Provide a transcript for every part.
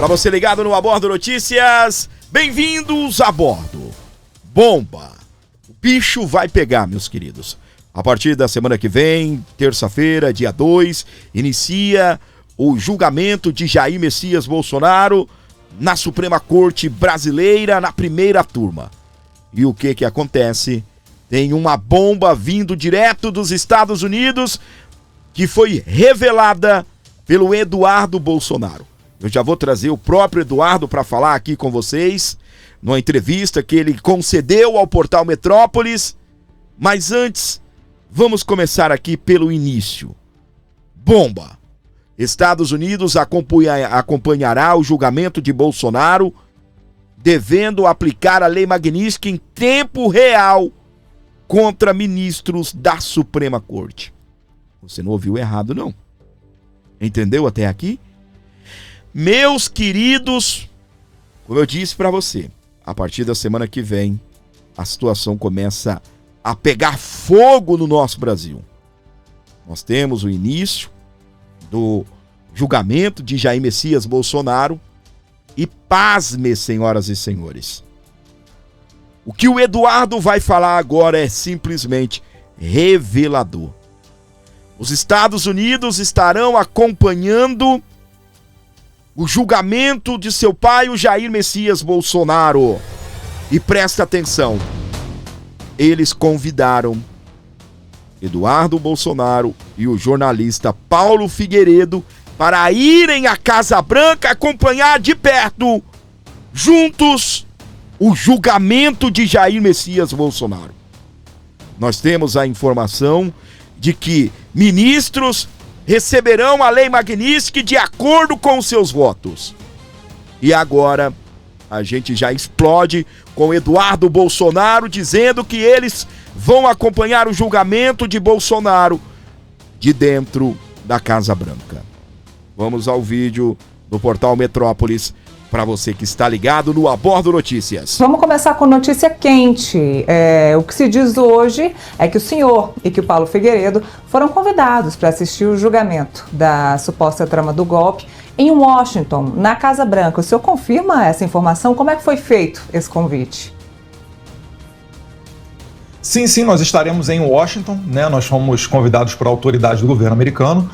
Para você ligado no Abordo Notícias, bem-vindos a bordo. Bomba. O bicho vai pegar, meus queridos. A partir da semana que vem, terça-feira, dia 2, inicia o julgamento de Jair Messias Bolsonaro na Suprema Corte Brasileira, na primeira turma. E o que acontece? Tem uma bomba vindo direto dos Estados Unidos que foi revelada pelo Eduardo Bolsonaro. Eu já vou trazer o próprio Eduardo para falar aqui com vocês, numa entrevista que ele concedeu ao portal Metrópolis. Mas antes, vamos começar aqui pelo início. Bomba. Estados Unidos acompanhará o julgamento de Bolsonaro, devendo aplicar a Lei Magnitsky em tempo real contra ministros da Suprema Corte. Você não ouviu errado, não. Entendeu até aqui? Meus queridos, como eu disse para você, a partir da semana que vem, a situação começa a pegar fogo no nosso Brasil. Nós temos o início do julgamento de Jair Messias Bolsonaro e pasme, senhoras e senhores. O que o Eduardo vai falar agora é simplesmente revelador. Os Estados Unidos estarão acompanhando o julgamento de seu pai, o Jair Messias Bolsonaro. E presta atenção, eles convidaram Eduardo Bolsonaro e o jornalista Paulo Figueiredo para irem à Casa Branca acompanhar de perto, juntos, o julgamento de Jair Messias Bolsonaro. Nós temos a informação de que ministros receberão a Lei Magnitsky de acordo com os seus votos. E agora a gente já explode com Eduardo Bolsonaro dizendo que eles vão acompanhar o julgamento de Bolsonaro de dentro da Casa Branca. Vamos ao vídeo do portal Metrópolis para você que está ligado no Abordo Notícias. Vamos começar com notícia quente. O que se diz hoje é que o senhor e que o Paulo Figueiredo foram convidados para assistir o julgamento da suposta trama do golpe em Washington, na Casa Branca. O senhor confirma essa informação? Como é que foi feito esse convite? Sim, nós estaremos em Washington, né? Nós fomos convidados por autoridades do governo americano.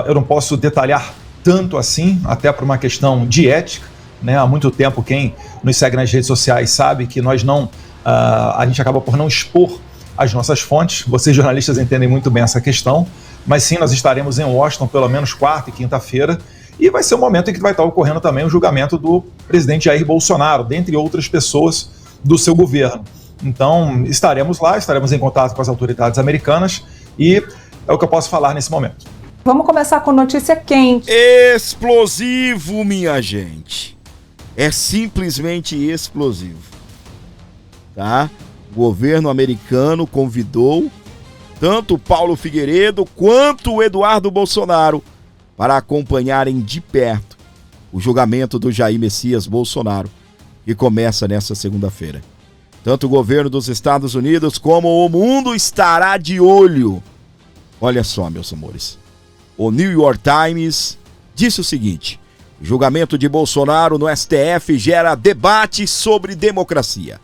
Eu não posso detalhar tanto assim, até por uma questão de ética. Né, há muito tempo, quem nos segue nas redes sociais sabe que nós a gente acaba por não expor as nossas fontes. Vocês jornalistas entendem muito bem essa questão, mas sim, nós estaremos em Washington pelo menos quarta e quinta-feira, e vai ser o momento em que vai estar ocorrendo também o julgamento do presidente Jair Bolsonaro, dentre outras pessoas do seu governo. Então, estaremos lá, estaremos em contato com as autoridades americanas, e é o que eu posso falar nesse momento. Vamos começar com notícia quente. Explosivo, minha gente. É simplesmente explosivo, tá? O governo americano convidou tanto o Paulo Figueiredo quanto o Eduardo Bolsonaro para acompanharem de perto o julgamento do Jair Messias Bolsonaro, que começa nesta segunda-feira. Tanto o governo dos Estados Unidos como o mundo estará de olho. Olha só, meus amores, o New York Times disse o seguinte: o julgamento de Bolsonaro no STF gera debate sobre democracia.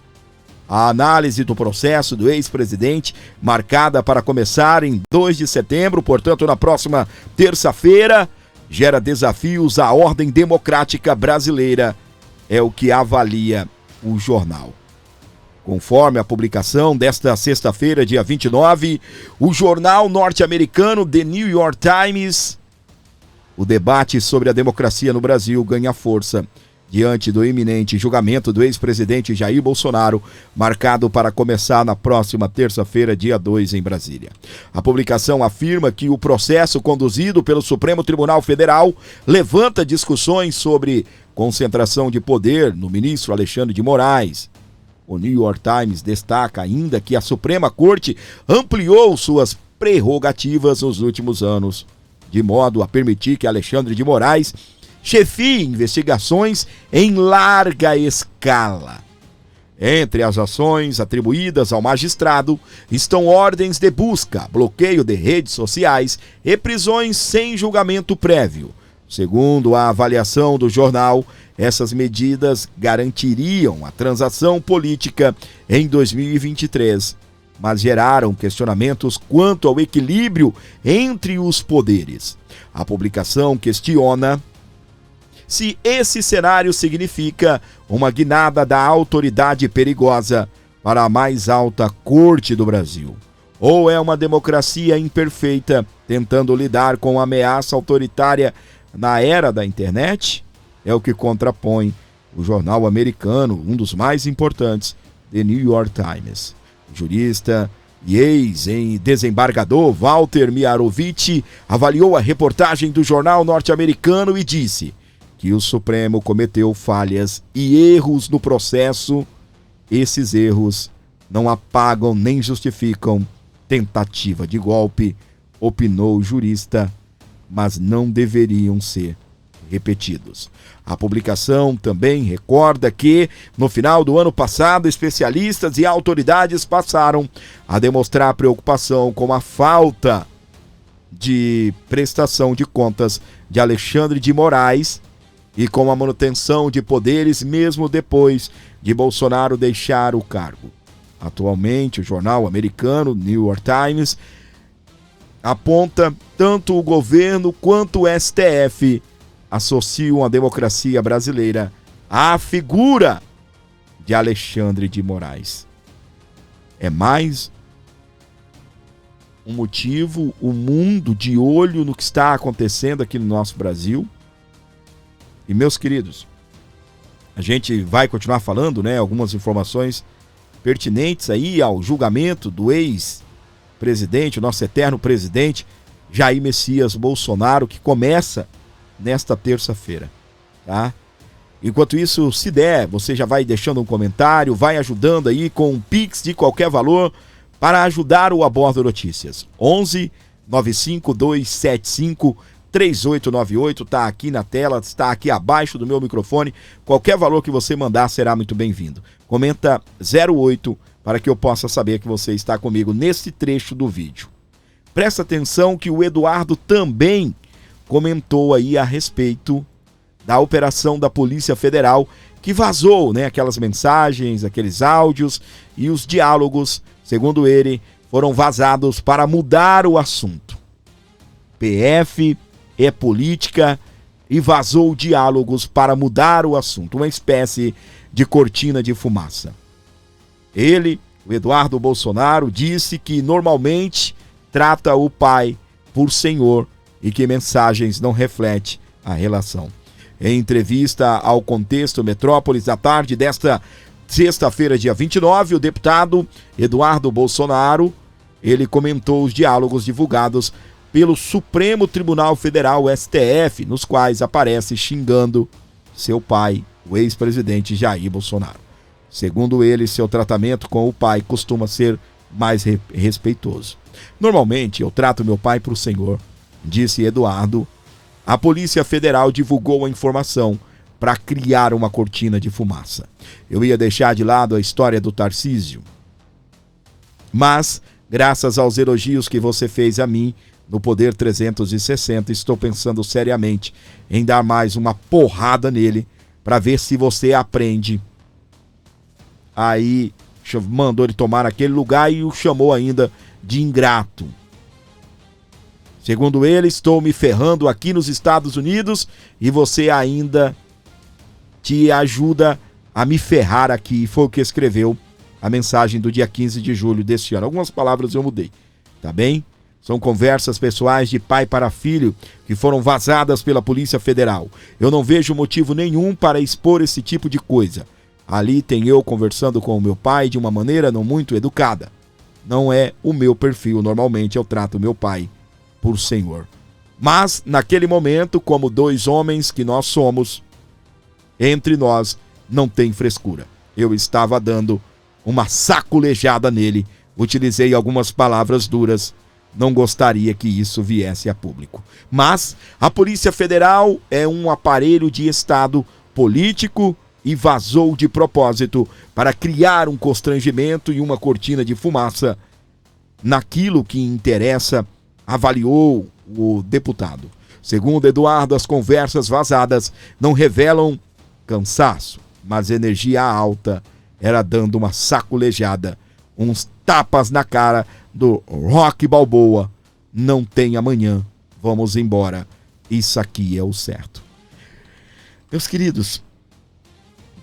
A análise do processo do ex-presidente, marcada para começar em 2 de setembro, portanto na próxima terça-feira, gera desafios à ordem democrática brasileira, é o que avalia o jornal. Conforme a publicação desta sexta-feira, dia 29, o jornal norte-americano The New York Times, o debate sobre a democracia no Brasil ganha força diante do iminente julgamento do ex-presidente Jair Bolsonaro, marcado para começar na próxima terça-feira, dia 2, em Brasília. A publicação afirma que o processo conduzido pelo Supremo Tribunal Federal levanta discussões sobre concentração de poder no ministro Alexandre de Moraes. O New York Times destaca ainda que a Suprema Corte ampliou suas prerrogativas nos últimos anos, de modo a permitir que Alexandre de Moraes chefie investigações em larga escala. Entre as ações atribuídas ao magistrado estão ordens de busca, bloqueio de redes sociais e prisões sem julgamento prévio, Segundo a avaliação do jornal, essas medidas garantiriam a transação política em 2023, mas geraram questionamentos quanto ao equilíbrio entre os poderes. A publicação questiona se esse cenário significa uma guinada da autoridade perigosa para a mais alta corte do Brasil, ou é uma democracia imperfeita tentando lidar com a ameaça autoritária na era da internet. É o que contrapõe o jornal americano, um dos mais importantes, The New York Times. O jurista e ex-desembargador Walter Miarovich avaliou a reportagem do jornal norte-americano e disse que o Supremo cometeu falhas e erros no processo. Esses erros não apagam nem justificam tentativa de golpe, opinou o jurista, mas não deveriam ser repetidos. A publicação também recorda que, no final do ano passado, especialistas e autoridades passaram a demonstrar preocupação com a falta de prestação de contas de Alexandre de Moraes e com a manutenção de poderes mesmo depois de Bolsonaro deixar o cargo. Atualmente, o jornal americano New York Times aponta tanto o governo quanto o STF associam a democracia brasileira à figura de Alexandre de Moraes. É mais um motivo, o mundo de olho no que está acontecendo aqui no nosso Brasil. E, meus queridos, a gente vai continuar falando, algumas informações pertinentes aí ao julgamento do ex-presidente, o nosso eterno presidente, Jair Messias Bolsonaro, que começa nesta terça-feira, tá? Enquanto isso, se der, você já vai deixando um comentário, vai ajudando aí com um Pix de qualquer valor para ajudar o Abordo Notícias. 11 95275 3898, está aqui na tela, está aqui abaixo do meu microfone. Qualquer valor que você mandar será muito bem-vindo. Comenta 08 para que eu possa saber que você está comigo nesse trecho do vídeo. Presta atenção que o Eduardo também comentou aí a respeito da operação da Polícia Federal que vazou, aquelas mensagens, aqueles áudios e os diálogos, segundo ele, foram vazados para mudar o assunto. PF é política e vazou diálogos para mudar o assunto, uma espécie de cortina de fumaça. Ele, o Eduardo Bolsonaro, disse que normalmente trata o pai por senhor e que mensagens não refletem a relação. Em entrevista ao Contexto Metrópolis à tarde desta sexta-feira, dia 29, o deputado Eduardo Bolsonaro, ele comentou os diálogos divulgados pelo Supremo Tribunal Federal, STF, nos quais aparece xingando seu pai, o ex-presidente Jair Bolsonaro. Segundo ele, seu tratamento com o pai costuma ser mais respeitoso. Normalmente, eu trato meu pai por senhor, disse Eduardo. A Polícia Federal divulgou a informação para criar uma cortina de fumaça. Eu ia deixar de lado a história do Tarcísio, mas, graças aos elogios que você fez a mim, no Poder 360, estou pensando seriamente em dar mais uma porrada nele para ver se você aprende. Aí mandou ele tomar aquele lugar e o chamou ainda de ingrato. Segundo ele, estou me ferrando aqui nos Estados Unidos e você ainda te ajuda a me ferrar aqui. Foi o que escreveu a mensagem do dia 15 de julho deste ano. Algumas palavras eu mudei, tá bem? São conversas pessoais de pai para filho que foram vazadas pela Polícia Federal. Eu não vejo motivo nenhum para expor esse tipo de coisa. Ali tem eu conversando com o meu pai de uma maneira não muito educada. Não é o meu perfil. Normalmente eu trato meu pai por senhor. Mas, naquele momento, como dois homens que nós somos, entre nós não tem frescura. Eu estava dando uma saculejada nele. Utilizei algumas palavras duras. Não gostaria que isso viesse a público. Mas a Polícia Federal é um aparelho de Estado político e vazou de propósito para criar um constrangimento e uma cortina de fumaça naquilo que interessa, avaliou o deputado. Segundo Eduardo, as conversas vazadas não revelam cansaço, mas energia alta era dando uma sacolejada, uns tapas na cara do Rock Balboa. Não tem amanhã, vamos embora, isso aqui é o certo. Meus queridos,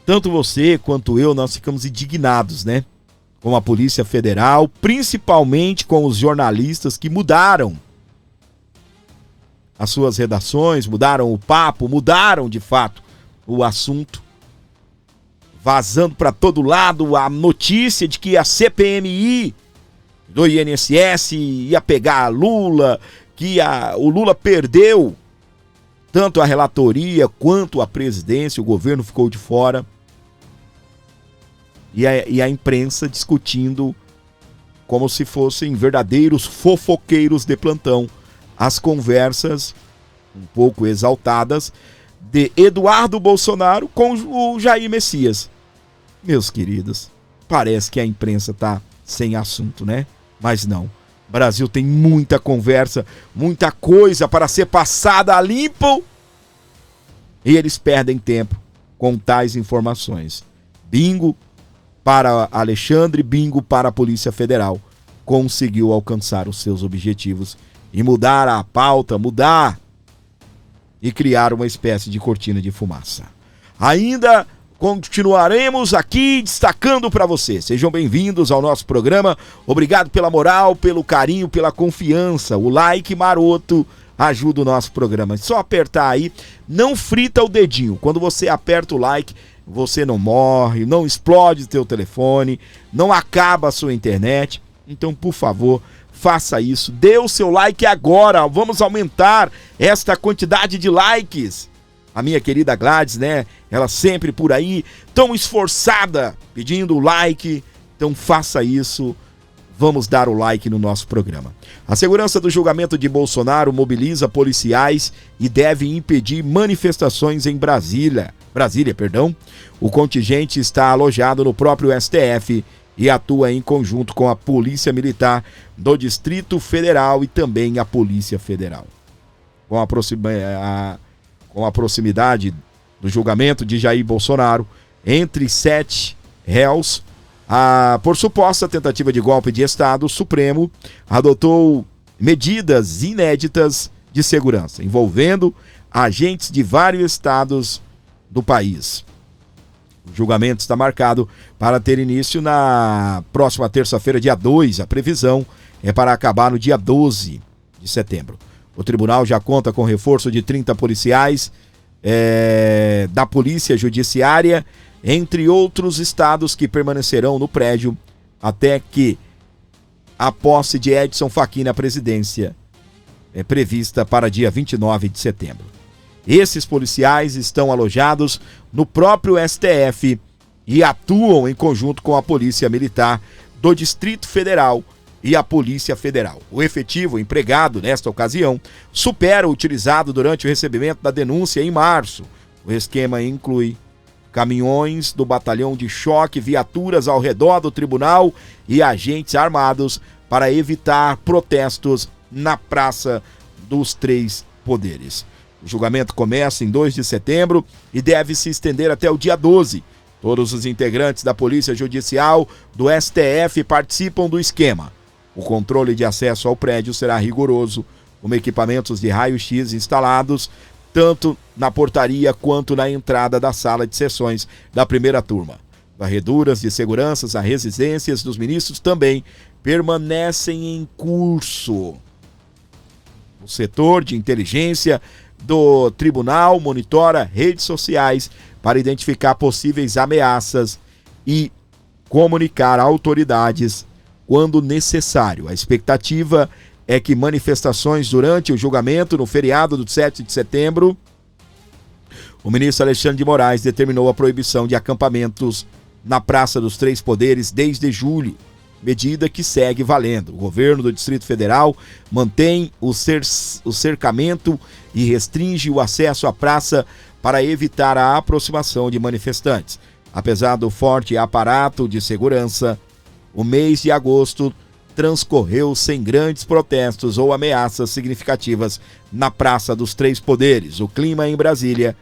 tanto você quanto eu, nós ficamos indignados, né? Com a Polícia Federal, principalmente com os jornalistas que mudaram as suas redações, mudaram o papo, mudaram de fato o assunto, vazando para todo lado a notícia de que a CPMI do INSS ia pegar a Lula, que o Lula perdeu tanto a relatoria quanto a presidência, o governo ficou de fora. E a imprensa discutindo como se fossem verdadeiros fofoqueiros de plantão as conversas um pouco exaltadas de Eduardo Bolsonaro com o Jair Messias. Meus queridos, parece que a imprensa está sem assunto, né? Mas não. O Brasil tem muita conversa, muita coisa para ser passada a limpo e eles perdem tempo com tais informações. Bingo para Alexandre, bingo para a Polícia Federal. Conseguiu alcançar os seus objetivos e mudar a pauta, mudar e criar uma espécie de cortina de fumaça. Ainda continuaremos aqui destacando para você. Sejam bem-vindos ao nosso programa. Obrigado pela moral, pelo carinho, pela confiança. O like maroto ajuda o nosso programa. É só apertar aí, não frita o dedinho. Quando você aperta o like, você não morre, não explode o teu telefone, não acaba a sua internet. Então, por favor, faça isso. Dê o seu like agora. Vamos aumentar esta quantidade de likes. A minha querida Gladys, né? Ela sempre por aí, tão esforçada, pedindo o like. Então faça isso. Vamos dar o like no nosso programa. A segurança do julgamento de Bolsonaro mobiliza policiais e deve impedir manifestações em Brasília. O contingente está alojado no próprio STF e atua em conjunto com a Polícia Militar do Distrito Federal e também a Polícia Federal. Com a proximidade do julgamento de Jair Bolsonaro, entre 7 réus, por suposta tentativa de golpe de Estado, o Supremo adotou medidas inéditas de segurança, envolvendo agentes de vários estados do país. O julgamento está marcado para ter início na próxima terça-feira, dia 2. A previsão é para acabar no dia 12 de setembro. O tribunal já conta com reforço de 30 policiais da Polícia Judiciária, entre outros estados que permanecerão no prédio até que a posse de Edson Fachin na presidência é prevista para dia 29 de setembro. Esses policiais estão alojados no próprio STF e atuam em conjunto com a Polícia Militar do Distrito Federal e a Polícia Federal. O efetivo empregado nesta ocasião supera o utilizado durante o recebimento da denúncia em março. O esquema inclui caminhões do batalhão de choque, viaturas ao redor do tribunal e agentes armados para evitar protestos na Praça dos Três Poderes. O julgamento começa em 2 de setembro e deve se estender até o dia 12. Todos os integrantes da Polícia Judicial do STF participam do esquema. O controle de acesso ao prédio será rigoroso, com equipamentos de raio-x instalados tanto na portaria quanto na entrada da sala de sessões da primeira turma. Varreduras de segurança às residências dos ministros também permanecem em curso. O setor de inteligência do tribunal monitora redes sociais para identificar possíveis ameaças e comunicar a autoridades quando necessário. A expectativa é que manifestações durante o julgamento no feriado do 7 de setembro, o ministro Alexandre de Moraes determinou a proibição de acampamentos na Praça dos Três Poderes desde julho, medida que segue valendo. O governo do Distrito Federal mantém o cercamento e restringe o acesso à praça para evitar a aproximação de manifestantes. Apesar do forte aparato de segurança, o mês de agosto transcorreu sem grandes protestos ou ameaças significativas na Praça dos Três Poderes. O clima em Brasília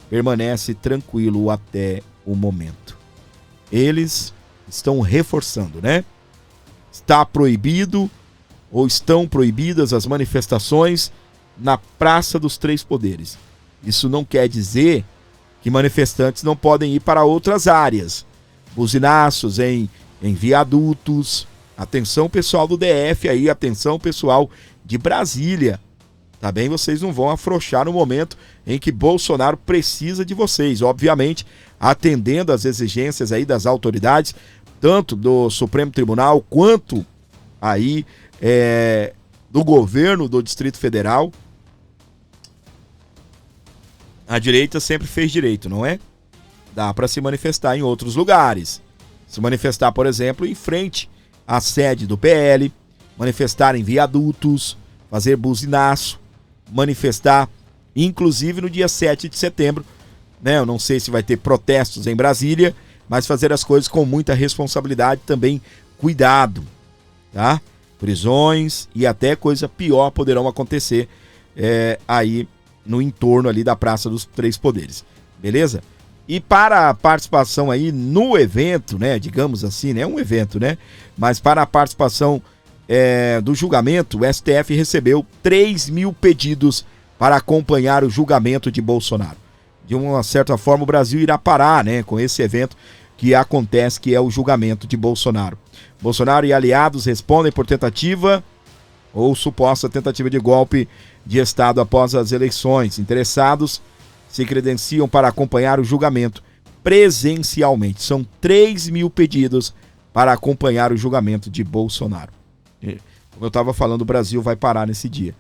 permanece tranquilo até o momento. Eles estão reforçando, né? Está proibido ou estão proibidas as manifestações na Praça dos Três Poderes. Isso não quer dizer que manifestantes não podem ir para outras áreas. Buzinaços em viadutos. Atenção pessoal do DF aí, atenção pessoal de Brasília. Tá bem? Vocês não vão afrouxar no momento em que Bolsonaro precisa de vocês. Obviamente, atendendo às exigências aí das autoridades, tanto do Supremo Tribunal quanto aí do governo do Distrito Federal. A direita sempre fez direito, não é? Dá para se manifestar em outros lugares. Se manifestar, por exemplo, em frente à sede do PL, manifestar em viadutos, fazer buzinaço, manifestar, inclusive no dia 7 de setembro, né? Eu não sei se vai ter protestos em Brasília, mas fazer as coisas com muita responsabilidade, também cuidado, tá? Prisões e até coisa pior poderão acontecer aí no entorno ali da Praça dos Três Poderes, beleza? E para a participação aí no evento, né, digamos assim, né, um evento, né, mas para a participação do julgamento, o STF recebeu 3.000 pedidos para acompanhar o julgamento de Bolsonaro. De uma certa forma, o Brasil irá parar, né, com esse evento que acontece, que é o julgamento de Bolsonaro. Bolsonaro e aliados respondem por tentativa ou suposta tentativa de golpe de Estado após as eleições. Interessados se credenciam para acompanhar o julgamento presencialmente. São 3.000 pedidos para acompanhar o julgamento de Bolsonaro. Como eu estava falando, o Brasil vai parar nesse dia.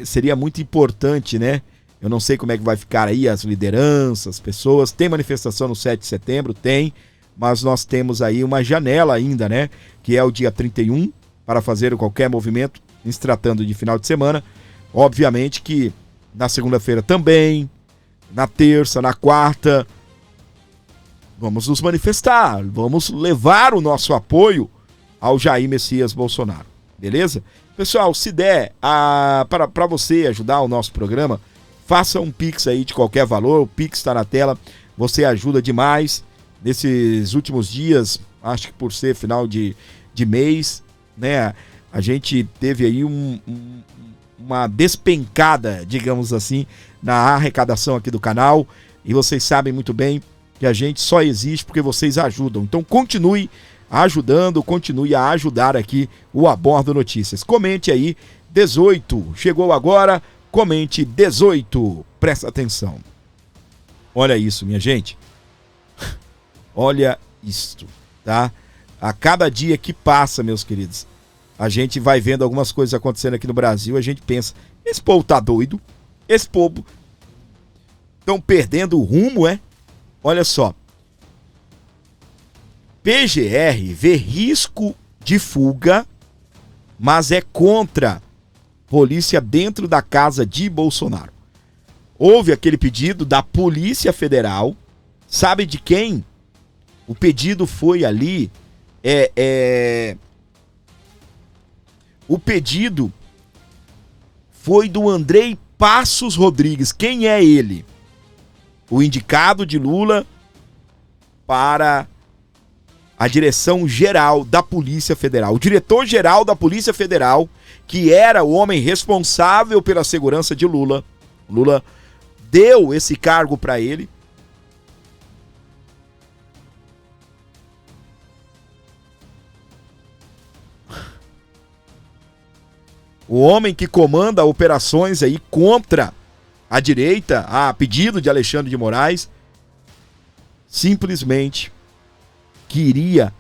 Seria muito importante, né? Eu não sei como é que vai ficar aí as lideranças, as pessoas. Tem manifestação no 7 de setembro? Tem. Mas nós temos aí uma janela ainda, né? Que é o dia 31, para fazer qualquer movimento, em se tratando de final de semana. Obviamente que na segunda-feira também, na terça, na quarta, vamos nos manifestar, vamos levar o nosso apoio ao Jair Messias Bolsonaro, beleza? Pessoal, se der para você ajudar o nosso programa, faça um Pix aí de qualquer valor, o Pix está na tela, você ajuda demais nesses últimos dias, acho que por ser final de mês, né? A gente teve aí uma despencada, digamos assim, na arrecadação aqui do canal, e vocês sabem muito bem que a gente só existe porque vocês ajudam. Então continue ajudando, continue a ajudar aqui o Abordo Notícias. Comente aí, 18, chegou agora, comente 18, presta atenção. Olha isso, minha gente. Olha isto, tá? A cada dia que passa, meus queridos, a gente vai vendo algumas coisas acontecendo aqui no Brasil, a gente pensa, esse povo tá doido? Esse povo estão perdendo o rumo, Olha só. PGR vê risco de fuga, mas é contra polícia dentro da casa de Bolsonaro. Houve aquele pedido da Polícia Federal, sabe de quem? O pedido foi ali, o pedido foi do Andrei Passos Rodrigues. Quem é ele? O indicado de Lula para a direção geral da Polícia Federal. O diretor-geral da Polícia Federal, que era o homem responsável pela segurança de Lula. Lula deu esse cargo para ele. O homem que comanda operações aí contra a direita, a pedido de Alexandre de Moraes, simplesmente queria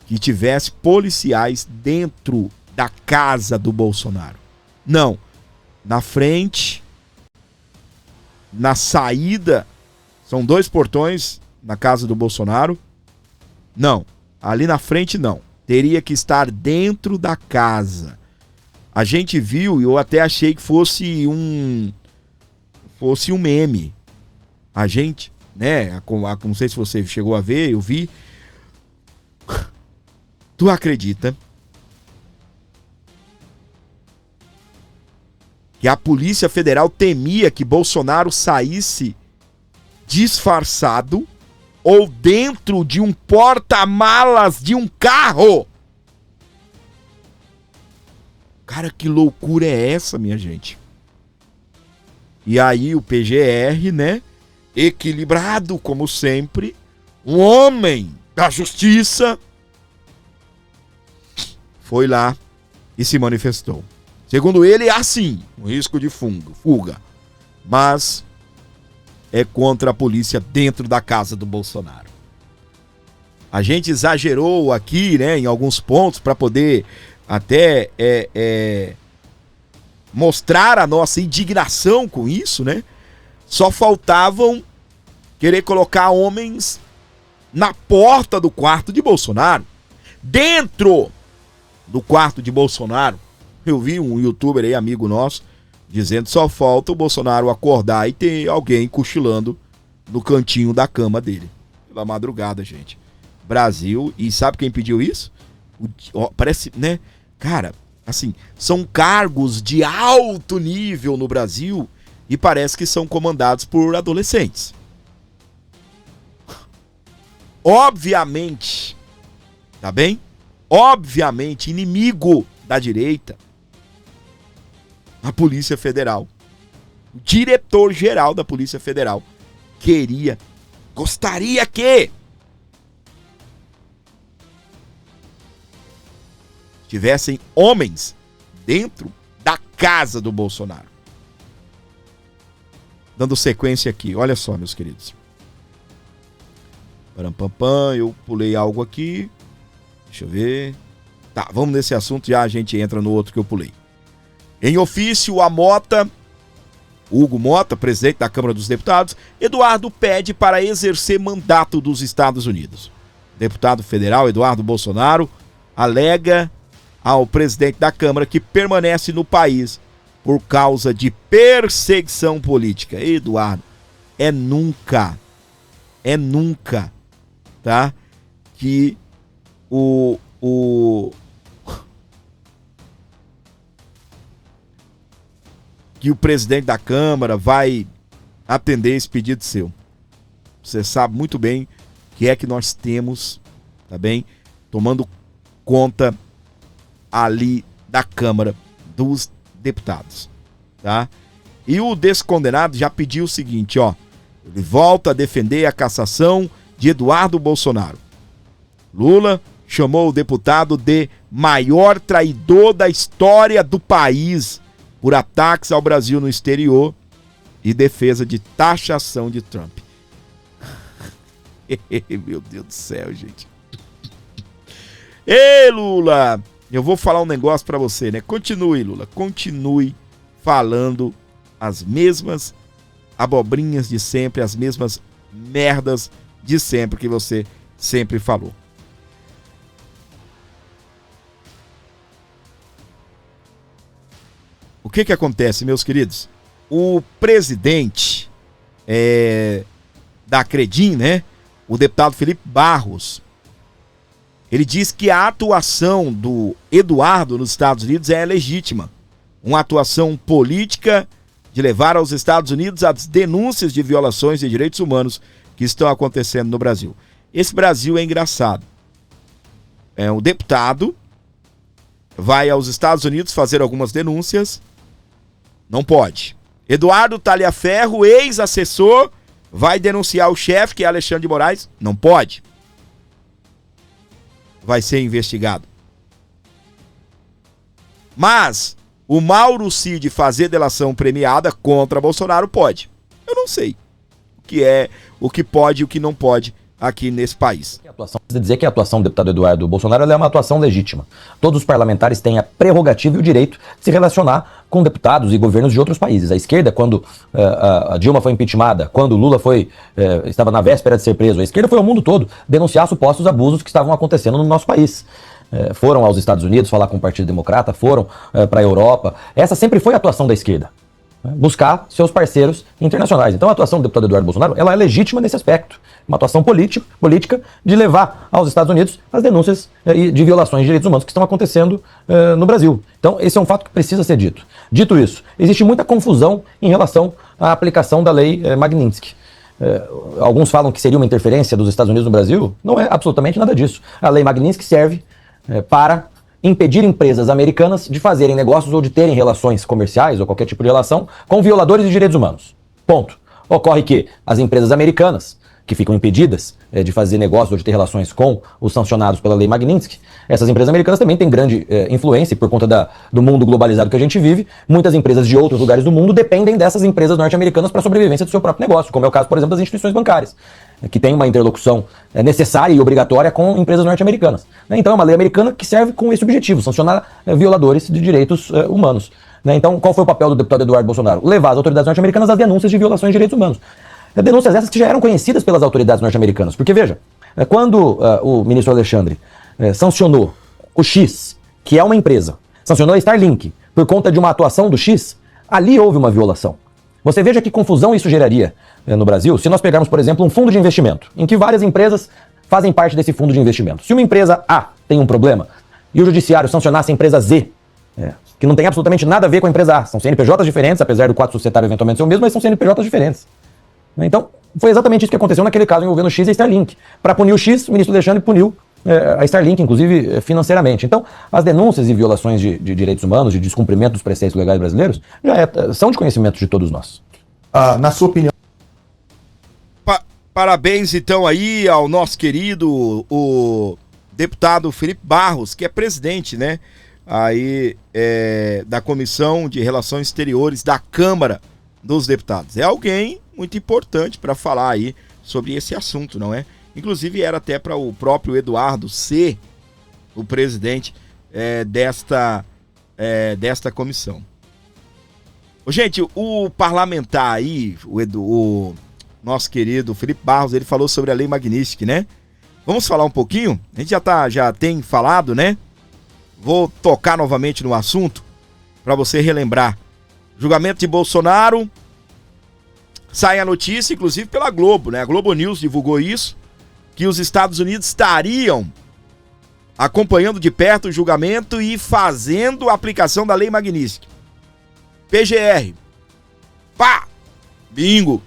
que tivesse policiais dentro da casa do Bolsonaro. Não, na frente, na saída, são 2 portões na casa do Bolsonaro. Não, ali na frente não, teria que estar dentro da casa. A gente viu, e eu até achei que fosse um meme. A gente, né, não sei se você chegou a ver, eu vi. Tu acredita que a Polícia Federal temia que Bolsonaro saísse disfarçado ou dentro de um porta-malas de um carro. Cara, que loucura é essa, minha gente? E aí o PGR, né, equilibrado como sempre, um homem da justiça, foi lá e se manifestou. Segundo ele, há sim um risco de fuga, mas é contra a polícia dentro da casa do Bolsonaro. A gente exagerou aqui, né, em alguns pontos para poder até mostrar a nossa indignação com isso, né? Só faltavam querer colocar homens na porta do quarto de Bolsonaro, dentro do quarto de Bolsonaro. Eu vi um youtuber aí, amigo nosso, dizendo que só falta o Bolsonaro acordar e ter alguém cochilando no cantinho da cama dele. Pela madrugada, gente. Brasil, e sabe quem pediu isso? Parece, né? Cara, assim, são cargos de alto nível no Brasil e parece que são comandados por adolescentes. Obviamente, tá bem? Obviamente, inimigo da direita, a Polícia Federal, o diretor-geral da Polícia Federal, gostaria que tivessem homens dentro da casa do Bolsonaro. Dando sequência aqui, olha só, meus queridos. Eu pulei algo aqui. Deixa eu ver. Tá, vamos nesse assunto, já a gente entra no outro que eu pulei. Em ofício, Hugo Mota, presidente da Câmara dos Deputados, Eduardo pede para exercer mandato dos Estados Unidos. O deputado federal Eduardo Bolsonaro alega ao presidente da Câmara que permanece no país por causa de perseguição política. Eduardo, é nunca, tá? Que que o presidente da Câmara vai atender esse pedido seu. Você sabe muito bem o que é que nós temos, tá bem? Tomando conta ali da Câmara dos Deputados, tá? E o descondenado já pediu o seguinte, ó. Ele volta a defender a cassação de Eduardo Bolsonaro. Lula chamou o deputado de maior traidor da história do país por ataques ao Brasil no exterior e defesa de taxação de Trump. Meu Deus do céu, gente. Ei, Lula, eu vou falar um negócio pra você, né? Continue, Lula, continue falando as mesmas abobrinhas de sempre, as mesmas merdas de sempre que você sempre falou. O que acontece, meus queridos? O presidente da Credim, né? O deputado Felipe Barros, ele diz que a atuação do Eduardo nos Estados Unidos é legítima. Uma atuação política de levar aos Estados Unidos as denúncias de violações de direitos humanos que estão acontecendo no Brasil. Esse Brasil é engraçado. O deputado vai aos Estados Unidos fazer algumas denúncias. Não pode. Eduardo Talhaferro, ex-assessor, vai denunciar o chefe, que é Alexandre de Moraes. Não pode. Vai ser investigado. Mas o Mauro Cid fazer delação premiada contra Bolsonaro pode. Eu não sei o que pode e o que não pode aqui nesse país. Precisa dizer que a atuação do deputado Eduardo Bolsonaro é uma atuação legítima. Todos os parlamentares têm a prerrogativa e o direito de se relacionar com deputados e governos de outros países. A esquerda, quando a Dilma foi impeachmentada, quando o Lula estava na véspera de ser preso, a esquerda foi ao mundo todo denunciar supostos abusos que estavam acontecendo no nosso país. Foram aos Estados Unidos falar com o Partido Democrata, foram para a Europa. Essa sempre foi a atuação da esquerda. buscar seus parceiros internacionais. Então a atuação do deputado Eduardo Bolsonaro ela é legítima nesse aspecto. Uma atuação política de levar aos Estados Unidos as denúncias de violações de direitos humanos que estão acontecendo no Brasil. Então esse é um fato que precisa ser dito. Dito isso, existe muita confusão em relação à aplicação da lei Magnitsky. Alguns falam que seria uma interferência dos Estados Unidos no Brasil. Não é absolutamente nada disso. A lei Magnitsky serve para impedir empresas americanas de fazerem negócios ou de terem relações comerciais ou qualquer tipo de relação com violadores de direitos humanos. Ponto. Ocorre que as empresas americanas, que ficam impedidas de fazer negócios ou de ter relações com os sancionados pela lei Magnitsky, essas empresas americanas também têm grande influência e por conta do mundo globalizado que a gente vive, muitas empresas de outros lugares do mundo dependem dessas empresas norte-americanas para a sobrevivência do seu próprio negócio, como é o caso, por exemplo, das instituições bancárias, que tem uma interlocução necessária e obrigatória com empresas norte-americanas. Então é uma lei americana que serve com esse objetivo, sancionar violadores de direitos humanos. Então qual foi o papel do deputado Eduardo Bolsonaro? Levar as autoridades norte-americanas às denúncias de violações de direitos humanos. Denúncias essas que já eram conhecidas pelas autoridades norte-americanas. Porque, veja, quando o ministro Alexandre sancionou o X, que é uma empresa, sancionou a Starlink por conta de uma atuação do X, ali houve uma violação. Você veja que confusão isso geraria no Brasil se nós pegarmos, por exemplo, um fundo de investimento, em que várias empresas fazem parte desse fundo de investimento. Se uma empresa A tem um problema e o judiciário sancionasse a empresa Z, que não tem absolutamente nada a ver com a empresa A, são CNPJs diferentes, apesar do quadro societário eventualmente ser o mesmo, mas são CNPJs diferentes. Então, foi exatamente isso que aconteceu naquele caso envolvendo o X e a Starlink. Para punir o X, o ministro Alexandre puniu a Starlink, inclusive financeiramente. Então, as denúncias e violações de direitos humanos, de descumprimento dos preceitos legais brasileiros, são de conhecimento de todos nós. Na sua opinião... Parabéns, então, aí ao nosso querido, o deputado Felipe Barros, que é presidente, né, aí, da Comissão de Relações Exteriores da Câmara dos Deputados. É alguém muito importante para falar aí sobre esse assunto, não é? Inclusive era até para o próprio Eduardo ser o presidente desta comissão. Gente, o parlamentar aí, o nosso querido Felipe Barros, ele falou sobre a lei Magnitsky, né? Vamos falar um pouquinho? A gente já tem falado, né? Vou tocar novamente no assunto para você relembrar. Julgamento de Bolsonaro. Sai a notícia, inclusive pela Globo, né? A Globo News divulgou isso, que os Estados Unidos estariam acompanhando de perto o julgamento e fazendo a aplicação da lei Magnitsky. PGR. Pá! Bingo!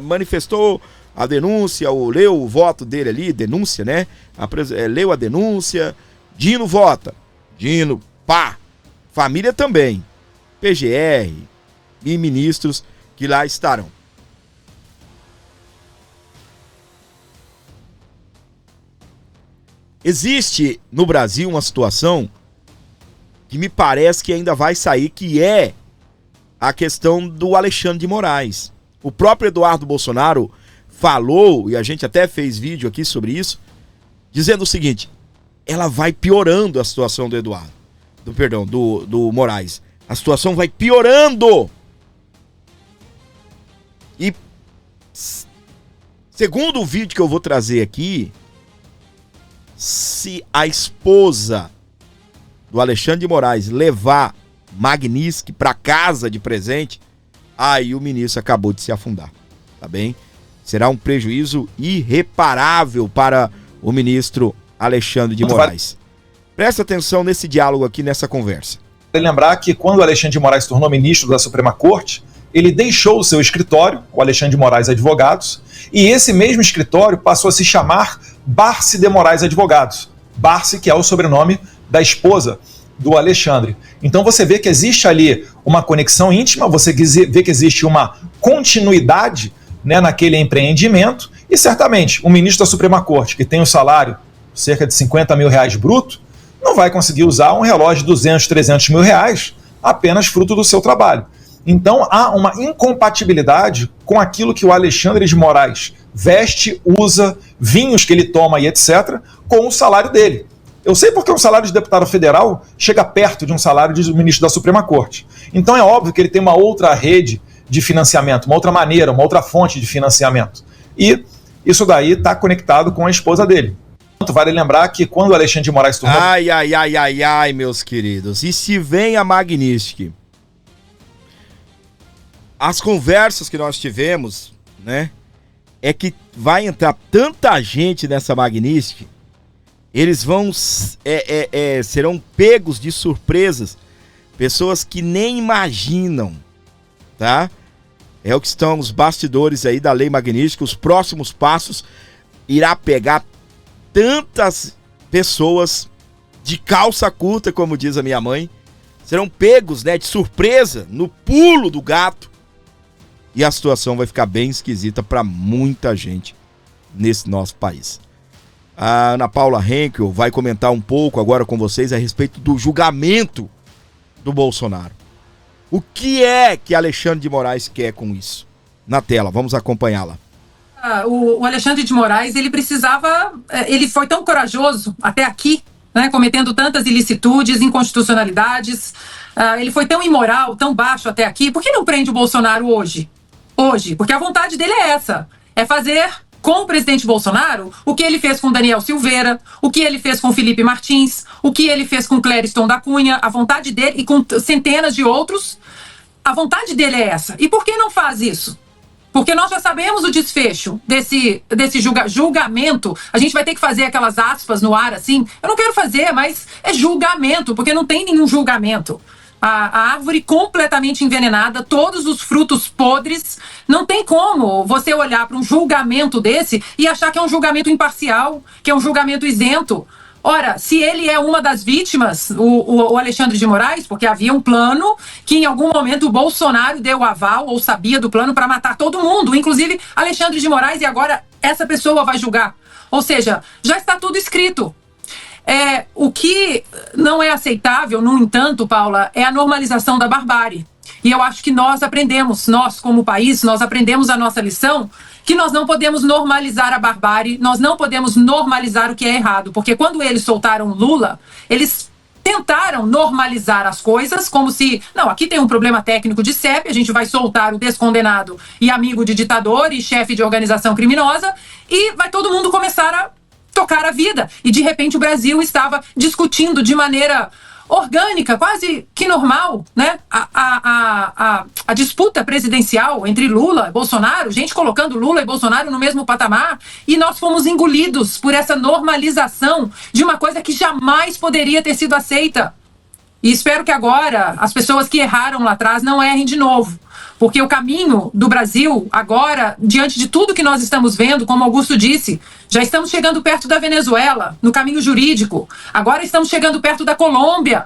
Manifestou a denúncia, leu o voto dele ali, denúncia, né? Leu a denúncia, Dino vota. Dino, pá! Família também. PGR e ministros que lá estarão. Existe no Brasil uma situação que me parece que ainda vai sair, que é a questão do Alexandre de Moraes. O próprio Eduardo Bolsonaro falou, e a gente até fez vídeo aqui sobre isso, dizendo o seguinte: ela vai piorando a situação do Eduardo, do Moraes. A situação vai piorando. E segundo o vídeo que eu vou trazer aqui, se a esposa do Alexandre de Moraes levar Magnitsky para casa de presente, aí o ministro acabou de se afundar, tá bem? Será um prejuízo irreparável para o ministro Alexandre de Moraes. Presta atenção nesse diálogo aqui, nessa conversa. Lembrar que quando o Alexandre de Moraes se tornou ministro da Suprema Corte, ele deixou o seu escritório, o Alexandre de Moraes Advogados, e esse mesmo escritório passou a se chamar Barce de Moraes Advogados. Barce, que é o sobrenome da esposa do Alexandre. Então você vê que existe ali uma conexão íntima, você vê que existe uma continuidade, né, naquele empreendimento, e certamente o ministro da Suprema Corte, que tem um salário cerca de 50 mil reais bruto, não vai conseguir usar um relógio de 200, 300 mil reais apenas fruto do seu trabalho. Então há uma incompatibilidade com aquilo que o Alexandre de Moraes veste, usa, vinhos que ele toma e etc., com o salário dele. Eu sei porque um salário de deputado federal chega perto de um salário de ministro da Suprema Corte. Então é óbvio que ele tem uma outra rede de financiamento, uma outra maneira, uma outra fonte de financiamento. E isso daí está conectado com a esposa dele. Vale lembrar que quando o Alexandre de Moraes tornou... Ai, meus queridos. E se vem a Magnitsky? as conversas que nós tivemos, né, é que vai entrar tanta gente nessa Magnífica, eles vão serão pegos de surpresas, pessoas que nem imaginam, tá? É o que estão os bastidores aí da Lei Magnífica. Os próximos passos irá pegar tantas pessoas de calça curta, como diz a minha mãe, serão pegos, né, de surpresa, no pulo do gato, e a situação vai ficar bem esquisita para muita gente nesse nosso país. A Ana Paula Henkel vai comentar um pouco agora com vocês a respeito do julgamento do Bolsonaro. O que é que Alexandre de Moraes quer com isso? Na tela, vamos acompanhá-la. O Alexandre de Moraes, ele foi tão corajoso até aqui, né, cometendo tantas ilicitudes, inconstitucionalidades, ele foi tão imoral, tão baixo até aqui. Por que não prende o Bolsonaro hoje? Hoje, porque a vontade dele é essa, é fazer com o presidente Bolsonaro o que ele fez com Daniel Silveira, o que ele fez com Felipe Martins, o que ele fez com Clériston da Cunha. A vontade dele, e com centenas de outros, a vontade dele é essa. E por que não faz isso? Porque nós já sabemos o desfecho desse julgamento. A gente vai ter que fazer aquelas aspas no ar assim. Eu não quero fazer, mas é julgamento, porque não tem nenhum julgamento. A árvore completamente envenenada, todos os frutos podres. Não tem como você olhar para um julgamento desse e achar que é um julgamento imparcial, que é um julgamento isento. Ora, se ele é uma das vítimas, o Alexandre de Moraes, porque havia um plano que em algum momento o Bolsonaro deu aval ou sabia do plano para matar todo mundo, inclusive Alexandre de Moraes, e agora essa pessoa vai julgar. Ou seja, já está tudo escrito. O que não é aceitável, no entanto, Paula, é a normalização da barbárie. E eu acho que nós como país, nós aprendemos a nossa lição, que nós não podemos normalizar a barbárie, nós não podemos normalizar o que é errado. Porque quando eles soltaram Lula, eles tentaram normalizar as coisas como se, não, aqui tem um problema técnico de CEP, a gente vai soltar o descondenado e amigo de ditador e chefe de organização criminosa e vai todo mundo começar a tocar a vida. E de repente o Brasil estava discutindo de maneira orgânica, quase que normal, né? A disputa presidencial entre Lula e Bolsonaro, gente colocando Lula e Bolsonaro no mesmo patamar, e nós fomos engolidos por essa normalização de uma coisa que jamais poderia ter sido aceita. E espero que agora as pessoas que erraram lá atrás não errem de novo. Porque o caminho do Brasil, agora, diante de tudo que nós estamos vendo, como Augusto disse, já estamos chegando perto da Venezuela, no caminho jurídico. Agora estamos chegando perto da Colômbia.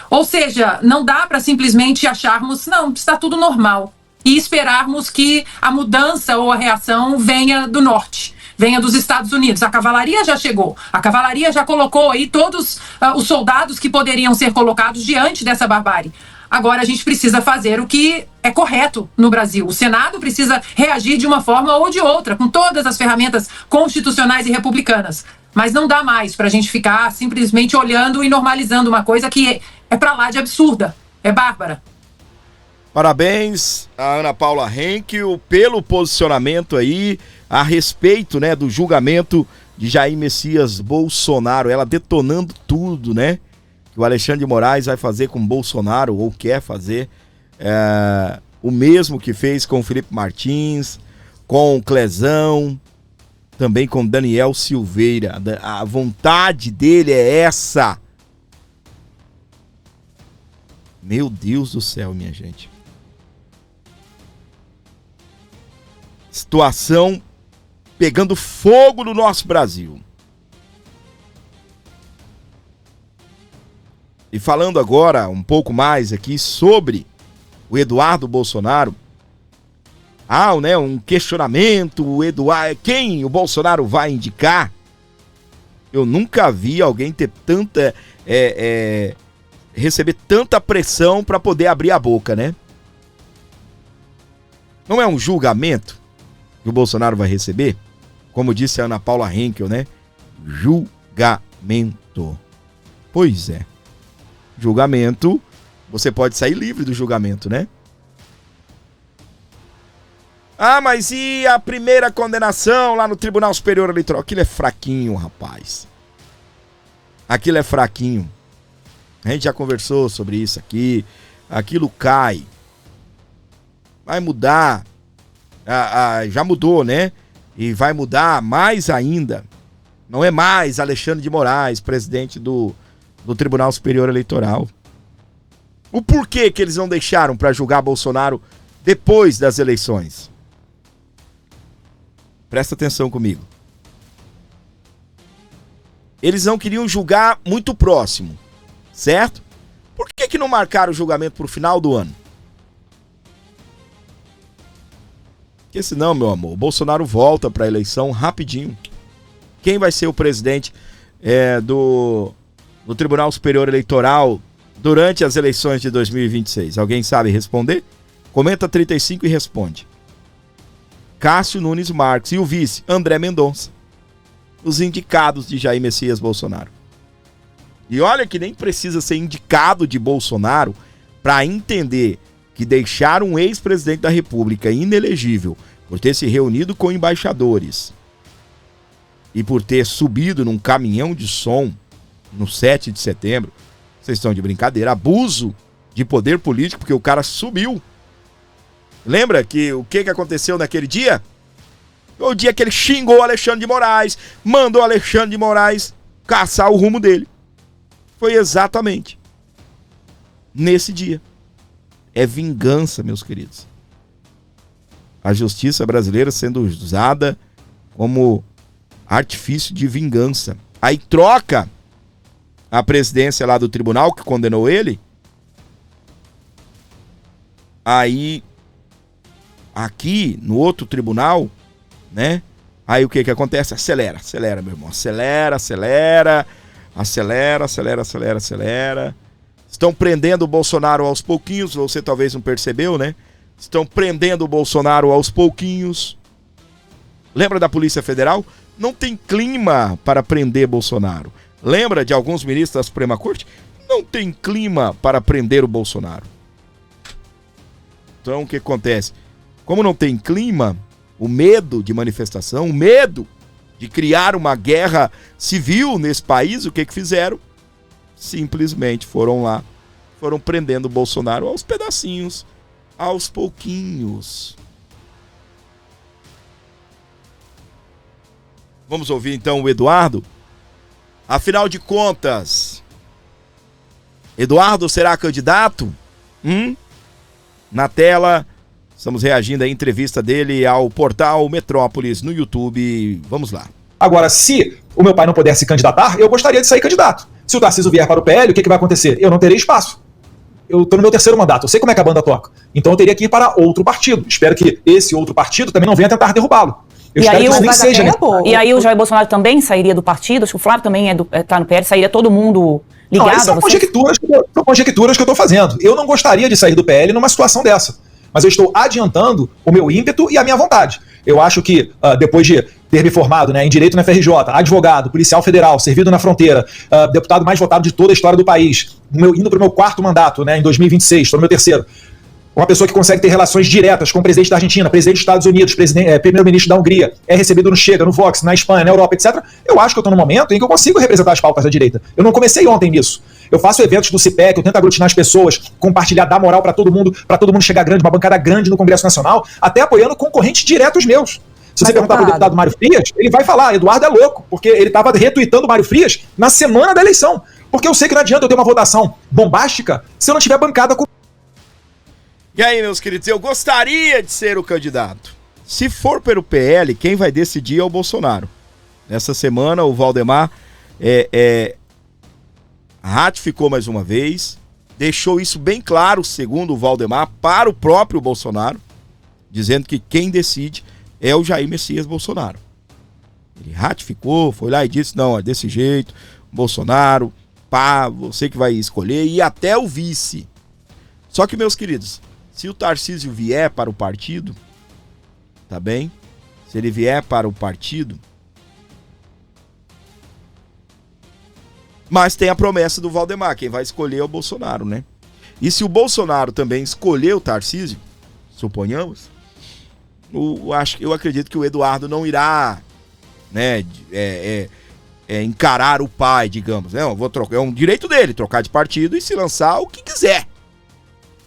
Ou seja, não dá para simplesmente acharmos, não, está tudo normal. E esperarmos que a mudança ou a reação venha do norte, venha dos Estados Unidos. A cavalaria já chegou. A cavalaria já colocou aí todos os soldados que poderiam ser colocados diante dessa barbárie. Agora a gente precisa fazer o que é correto no Brasil. O Senado precisa reagir de uma forma ou de outra, com todas as ferramentas constitucionais e republicanas. Mas não dá mais para a gente ficar simplesmente olhando e normalizando uma coisa que é pra lá de absurda, é bárbara. Parabéns a Ana Paula Henkel pelo posicionamento aí a respeito, né, do julgamento de Jair Messias Bolsonaro. Ela detonando tudo, né? O Alexandre de Moraes vai fazer com Bolsonaro, ou quer fazer, o mesmo que fez com o Felipe Martins, com o Clezão, também com Daniel Silveira. A vontade dele é essa. Meu Deus do céu, minha gente. Situação pegando fogo no nosso Brasil. E falando agora um pouco mais aqui sobre o Eduardo Bolsonaro, né, um questionamento, quem o Bolsonaro vai indicar? Eu nunca vi alguém ter tanta, receber tanta pressão para poder abrir a boca, né? Não é um julgamento que o Bolsonaro vai receber? Como disse a Ana Paula Henkel, né? Julgamento. Pois é. Julgamento, você pode sair livre do julgamento, né? Ah, mas e a primeira condenação lá no Tribunal Superior Eleitoral? Aquilo é fraquinho, rapaz. Aquilo é fraquinho. A gente já conversou sobre isso aqui. Aquilo cai. vai mudar, já mudou, né? E vai mudar mais ainda. Não é mais Alexandre de Moraes, presidente do Tribunal Superior Eleitoral. O porquê que eles não deixaram para julgar Bolsonaro depois das eleições? Presta atenção comigo. Eles não queriam julgar muito próximo, certo? Por que não marcaram o julgamento para o final do ano? Porque senão, meu amor, o Bolsonaro volta para a eleição rapidinho. Quem vai ser o presidente do Tribunal Superior Eleitoral durante as eleições de 2026? Alguém sabe responder? Comenta 35 e responde. Cássio Nunes Marques. E o vice, André Mendonça. Os indicados de Jair Messias Bolsonaro. E olha que nem precisa ser indicado de Bolsonaro para entender que deixar um ex-presidente da República inelegível por ter se reunido com embaixadores e por ter subido num caminhão de som no 7 de setembro, vocês estão de brincadeira, abuso de poder político, porque o cara subiu. Lembra que o que aconteceu naquele dia? O dia que ele xingou Alexandre de Moraes, mandou Alexandre de Moraes caçar o rumo dele. Foi exatamente nesse dia. É vingança, meus queridos. A justiça brasileira sendo usada como artifício de vingança. Aí troca a presidência lá do tribunal que condenou ele. Aí, aqui no outro tribunal, né? Aí o que acontece? Acelera, meu irmão. Acelera. Estão prendendo o Bolsonaro aos pouquinhos, você talvez não percebeu, né? Estão prendendo o Bolsonaro aos pouquinhos. Lembra da Polícia Federal? Não tem clima para prender Bolsonaro. Lembra de alguns ministros da Suprema Corte? Não tem clima para prender o Bolsonaro. Então o que acontece? Como não tem clima, o medo de manifestação, o medo de criar uma guerra civil nesse país, o que fizeram? Simplesmente foram lá, foram prendendo o Bolsonaro aos pedacinhos, aos pouquinhos. Vamos ouvir então o Eduardo? Afinal de contas, Eduardo será candidato? Na tela, estamos reagindo à entrevista dele ao portal Metrópolis no YouTube. Vamos lá. Agora, se o meu pai não puder se candidatar, eu gostaria de sair candidato. Se o Tarcísio vier para o PL, o que vai acontecer? Eu não terei espaço. Eu estou no meu 3º mandato, eu sei como é que a banda toca. Então eu teria que ir para outro partido. Espero que esse outro partido também não venha tentar derrubá-lo. E aí o Jair Bolsonaro também sairia do partido? Acho que o Flávio também está no PL, sairia todo mundo ligado? Não, são conjecturas que eu estou fazendo. Eu não gostaria de sair do PL numa situação dessa. Mas eu estou adiantando o meu ímpeto e a minha vontade. Eu acho que, depois de ter me formado, né, em Direito na FRJ, advogado, policial federal, servido na fronteira, deputado mais votado de toda a história do país, indo para o meu 4º mandato, né, em 2026, estou no meu 3º, uma pessoa que consegue ter relações diretas com o presidente da Argentina, presidente dos Estados Unidos, primeiro-ministro da Hungria, é recebido no Chega, no Vox, na Espanha, na Europa, etc. Eu acho que eu estou num momento em que eu consigo representar as pautas da direita. Eu não comecei ontem nisso. Eu faço eventos do CIPEC, eu tento aglutinar as pessoas, compartilhar, dar moral para todo mundo chegar grande, uma bancada grande no Congresso Nacional, até apoiando concorrentes diretos meus. Se você perguntar para o deputado Mário Frias, ele vai falar, Eduardo é louco, porque ele estava retuitando o Mário Frias na semana da eleição. Porque eu sei que não adianta eu ter uma votação bombástica se eu não tiver bancada com... E aí, meus queridos, eu gostaria de ser o candidato. Se for pelo PL, quem vai decidir é o Bolsonaro. Nessa semana, o Valdemar ratificou mais uma vez, deixou isso bem claro, segundo o Valdemar, para o próprio Bolsonaro, dizendo que quem decide é o Jair Messias Bolsonaro. Ele ratificou, foi lá e disse, não, é desse jeito, Bolsonaro, pá, você que vai escolher, e até o vice. Só que, meus queridos, se o Tarcísio vier para o partido, tá bem? Se ele vier para o partido, mas tem a promessa do Valdemar, quem vai escolher é o Bolsonaro, né? E se o Bolsonaro também escolher o Tarcísio, suponhamos, eu acredito que o Eduardo não irá, né, encarar o pai, digamos, né? É um direito dele trocar de partido e se lançar o que quiser.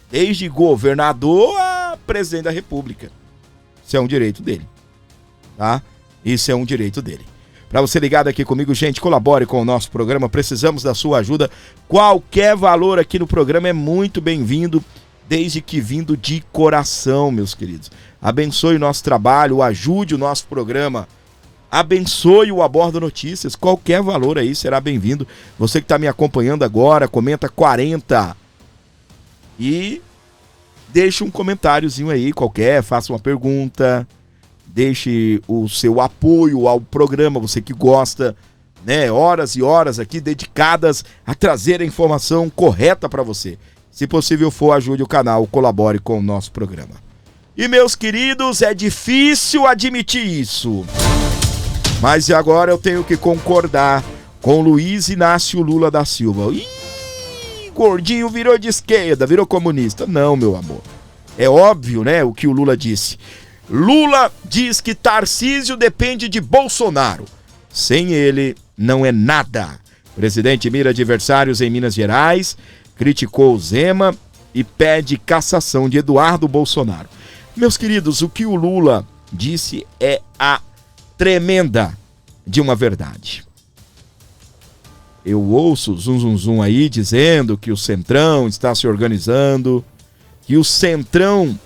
Desde governador a presidente da República. Isso é um direito dele, tá? Isso é um direito dele. Para você ligado aqui comigo, gente, colabore com o nosso programa, precisamos da sua ajuda. Qualquer valor aqui no programa é muito bem-vindo, desde que vindo de coração, meus queridos. Abençoe o nosso trabalho, ajude o nosso programa, abençoe o Abordo Notícias, qualquer valor aí será bem-vindo. Você que está me acompanhando agora, comenta 40 e deixe um comentáriozinho aí qualquer, faça uma pergunta, deixe o seu apoio ao programa, você que gosta, né? Horas e horas aqui dedicadas a trazer a informação correta para você. Se possível for, ajude o canal, colabore com o nosso programa. E meus queridos, é difícil admitir isso, mas agora eu tenho que concordar com Luiz Inácio Lula da Silva. Gordinho virou de esquerda, virou comunista. Não, meu amor. É óbvio, né, o que o Lula disse. Lula diz que Tarcísio depende de Bolsonaro. Sem ele, não é nada. O presidente mira adversários em Minas Gerais, criticou Zema e pede cassação de Eduardo Bolsonaro. Meus queridos, o que o Lula disse é a tremenda de uma verdade. Eu ouço zum aí dizendo que o Centrão está se organizando, que o Centrão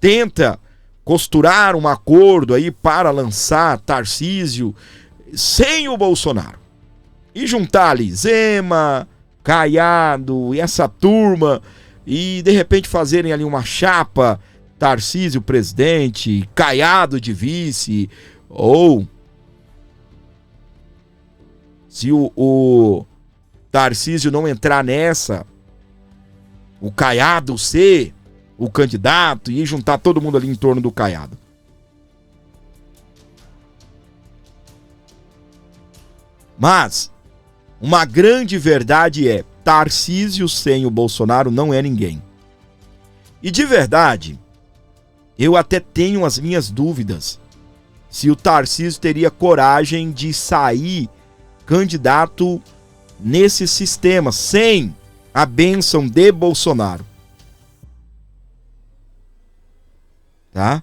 tenta costurar um acordo aí para lançar Tarcísio sem o Bolsonaro. E juntar ali Zema, Caiado e essa turma e de repente fazerem ali uma chapa, Tarcísio presidente, Caiado de vice, ou se o Tarcísio não entrar nessa, o Caiado ser o candidato e juntar todo mundo ali em torno do Caiado. Mas uma grande verdade é, Tarcísio sem o Bolsonaro não é ninguém. E de verdade, eu até tenho as minhas dúvidas se o Tarcísio teria coragem de sair candidato nesse sistema, sem a bênção de Bolsonaro. Tá?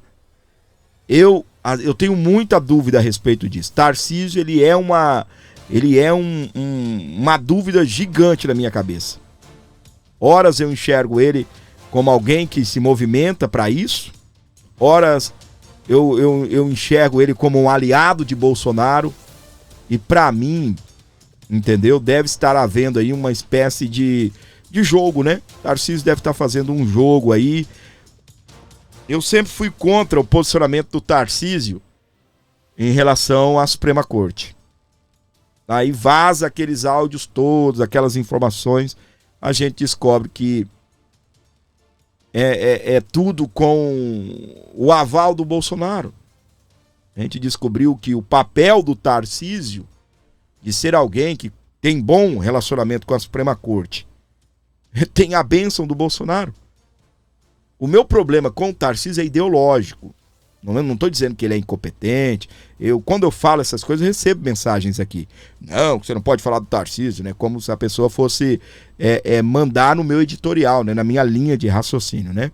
Eu tenho muita dúvida a respeito disso. Tarcísio, ele é uma dúvida gigante na minha cabeça. Horas eu enxergo ele como alguém que se movimenta para isso. Horas eu enxergo ele como um aliado de Bolsonaro. E para mim, entendeu? Deve estar havendo aí uma espécie de jogo, né? Tarcísio deve estar fazendo um jogo aí. Eu sempre fui contra o posicionamento do Tarcísio em relação à Suprema Corte. Aí vaza aqueles áudios todos, aquelas informações, a gente descobre que é tudo com o aval do Bolsonaro. A gente descobriu que o papel do Tarcísio de ser alguém que tem bom relacionamento com a Suprema Corte tem a bênção do Bolsonaro. O meu problema com o Tarcísio é ideológico. Não estou dizendo que ele é incompetente. Quando eu falo essas coisas, eu recebo mensagens aqui. Não, você não pode falar do Tarcísio, né? Como se a pessoa fosse mandar no meu editorial, né? Na minha linha de raciocínio, né?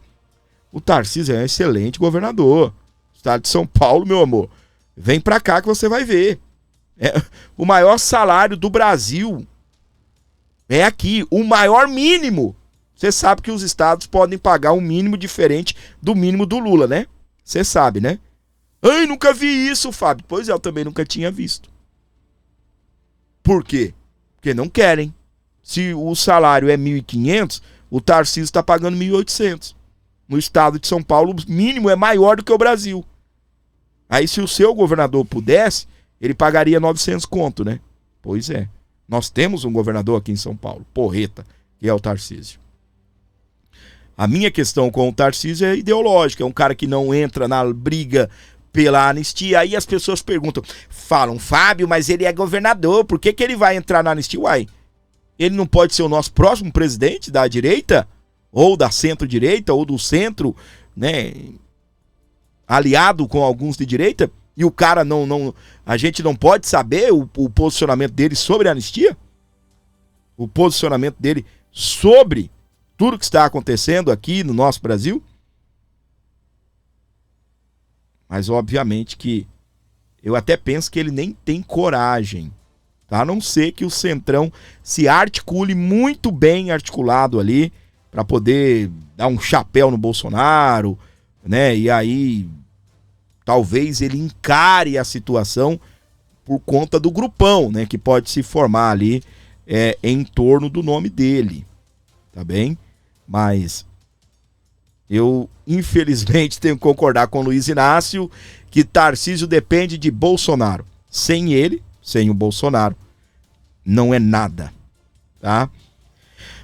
O Tarcísio é um excelente governador. Estado de São Paulo, meu amor. Vem pra cá que você vai ver. O maior salário do Brasil é aqui. O maior mínimo. Você sabe que os estados podem pagar um mínimo diferente do mínimo do Lula, né? Você sabe, né? Ai, nunca vi isso, Fábio. Pois é, eu também nunca tinha visto. Por quê? Porque não querem. Se o salário é 1.500, o Tarcísio está pagando 1.800. No estado de São Paulo, o mínimo é maior do que o Brasil. Aí, se o seu governador pudesse, ele pagaria 900 conto, né? Pois é. Nós temos um governador aqui em São Paulo, porreta, que é o Tarcísio. A minha questão com o Tarcísio é ideológica. É um cara que não entra na briga pela anistia. Aí as pessoas perguntam, falam, Fábio, mas ele é governador, por que ele vai entrar na anistia? Uai, ele não pode ser o nosso próximo presidente da direita? Ou da centro-direita, ou do centro, né, aliado com alguns de direita, e o cara a gente não pode saber o posicionamento dele sobre a anistia? O posicionamento dele sobre tudo que está acontecendo aqui no nosso Brasil? Mas obviamente que eu até penso que ele nem tem coragem, tá? A não ser que o Centrão se articule muito bem articulado ali para poder dar um chapéu no Bolsonaro, né? E aí talvez ele encare a situação por conta do grupão, né? Que pode se formar ali em torno do nome dele, tá bem? Mas eu, infelizmente, tenho que concordar com o Luiz Inácio que Tarcísio depende de Bolsonaro. Sem ele, sem o Bolsonaro, não é nada, tá?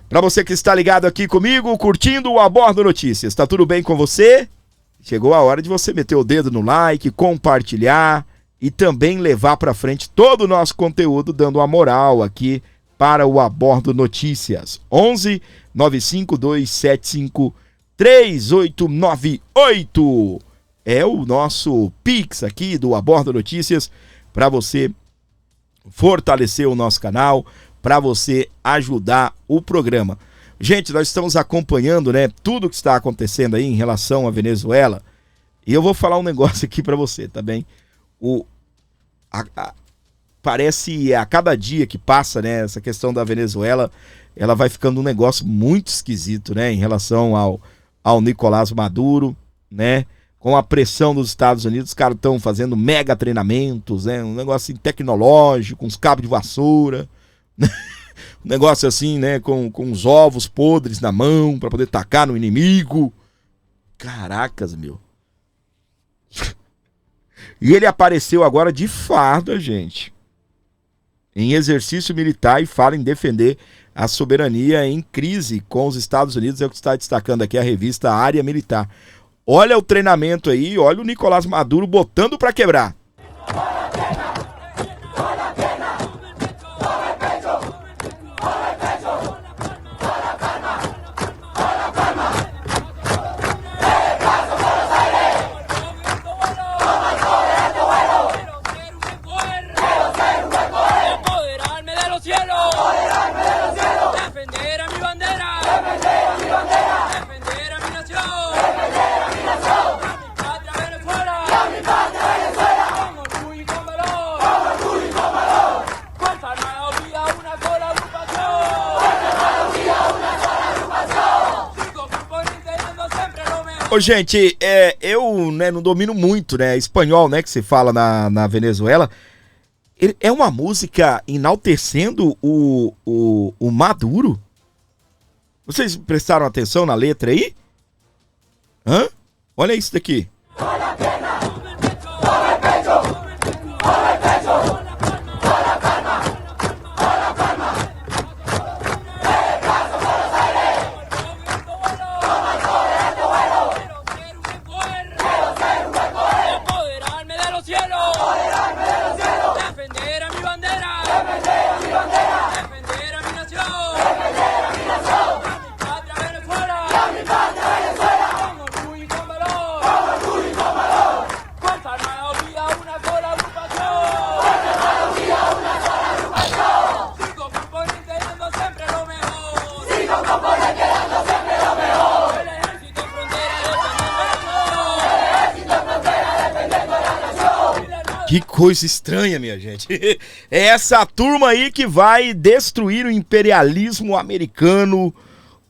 Para você que está ligado aqui comigo, curtindo o Abordo Notícias, tá tudo bem com você? Chegou a hora de você meter o dedo no like, compartilhar e também levar para frente todo o nosso conteúdo, dando uma moral aqui para o Abordo Notícias. 11 95275 3898 é o nosso Pix aqui do Abordo Notícias para você fortalecer o nosso canal, para você ajudar o programa. Gente, nós estamos acompanhando, né, tudo que está acontecendo aí em relação à Venezuela, e eu vou falar um negócio aqui para você, tá bem? Parece a cada dia que passa, né, essa questão da Venezuela, ela vai ficando um negócio muito esquisito, né, em relação ao Nicolás Maduro, né? Com a pressão dos Estados Unidos, os caras estão fazendo mega treinamentos, né? Um negócio assim, tecnológico, uns cabos de vassoura, né? Um negócio assim, né? Com os ovos podres na mão para poder tacar no inimigo. Caracas, meu. E ele apareceu agora de farda, gente, em exercício militar, e fala em defender a soberania em crise com os Estados Unidos, é o que está destacando aqui a revista Área Militar. Olha o treinamento aí, olha o Nicolás Maduro botando para quebrar. Ô, gente, eu, né, não domino muito, né, espanhol, né, que se fala na Venezuela. É uma música enaltecendo o Maduro? Vocês prestaram atenção na letra aí? Hã? Olha isso daqui. Que coisa estranha, minha gente. É essa turma aí que vai destruir o imperialismo americano,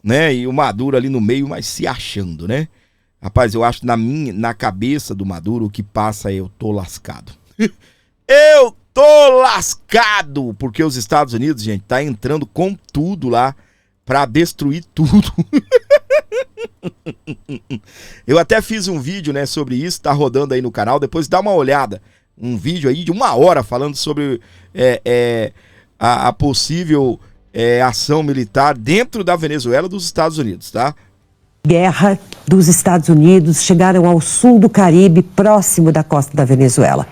né? E o Maduro ali no meio, mas se achando, né? Rapaz, eu acho que na cabeça do Maduro o que passa é: eu tô lascado. Eu tô lascado! Porque os Estados Unidos, gente, tá entrando com tudo lá pra destruir tudo. Eu até fiz um vídeo, né, sobre isso, tá rodando aí no canal, depois dá uma olhada. Um vídeo aí de 1 hora falando sobre a possível ação militar dentro da Venezuela dos Estados Unidos, tá? Guerra dos Estados Unidos chegaram ao sul do Caribe, próximo da costa da Venezuela.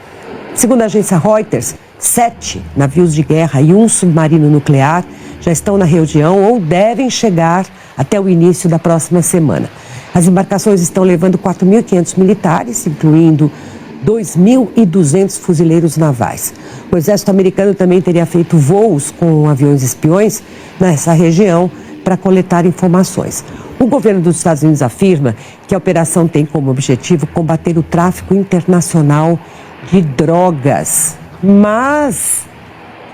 Segundo a agência Reuters, 7 navios de guerra e 1 submarino nuclear já estão na região ou devem chegar até o início da próxima semana. As embarcações estão levando 4.500 militares, incluindo 2.200 fuzileiros navais. O exército americano também teria feito voos com aviões espiões nessa região, para coletar informações. O governo dos Estados Unidos afirma que a operação tem como objetivo combater o tráfico internacional de drogas. Mas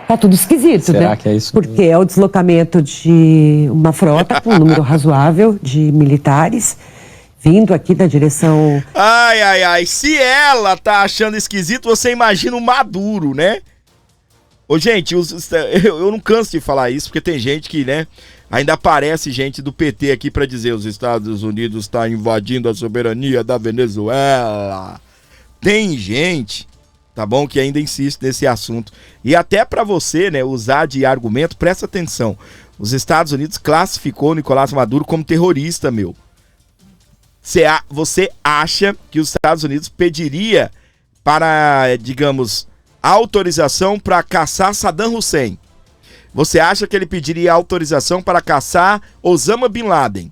tá tudo esquisito, Será né? que é isso? Porque é o deslocamento de uma frota com um número razoável de militares vindo aqui da direção... Ai. Se ela tá achando esquisito, você imagina o Maduro, né? Ô, gente, eu não canso de falar isso, porque tem gente que, né, ainda aparece gente do PT aqui pra dizer os Estados Unidos estão invadindo a soberania da Venezuela. Tem gente, tá bom, que ainda insiste nesse assunto. E até pra você, né, usar de argumento, presta atenção. Os Estados Unidos classificou Nicolás Maduro como terrorista, meu. Você acha que os Estados Unidos pediria para, digamos, autorização para caçar Saddam Hussein? Você acha que ele pediria autorização para caçar Osama Bin Laden?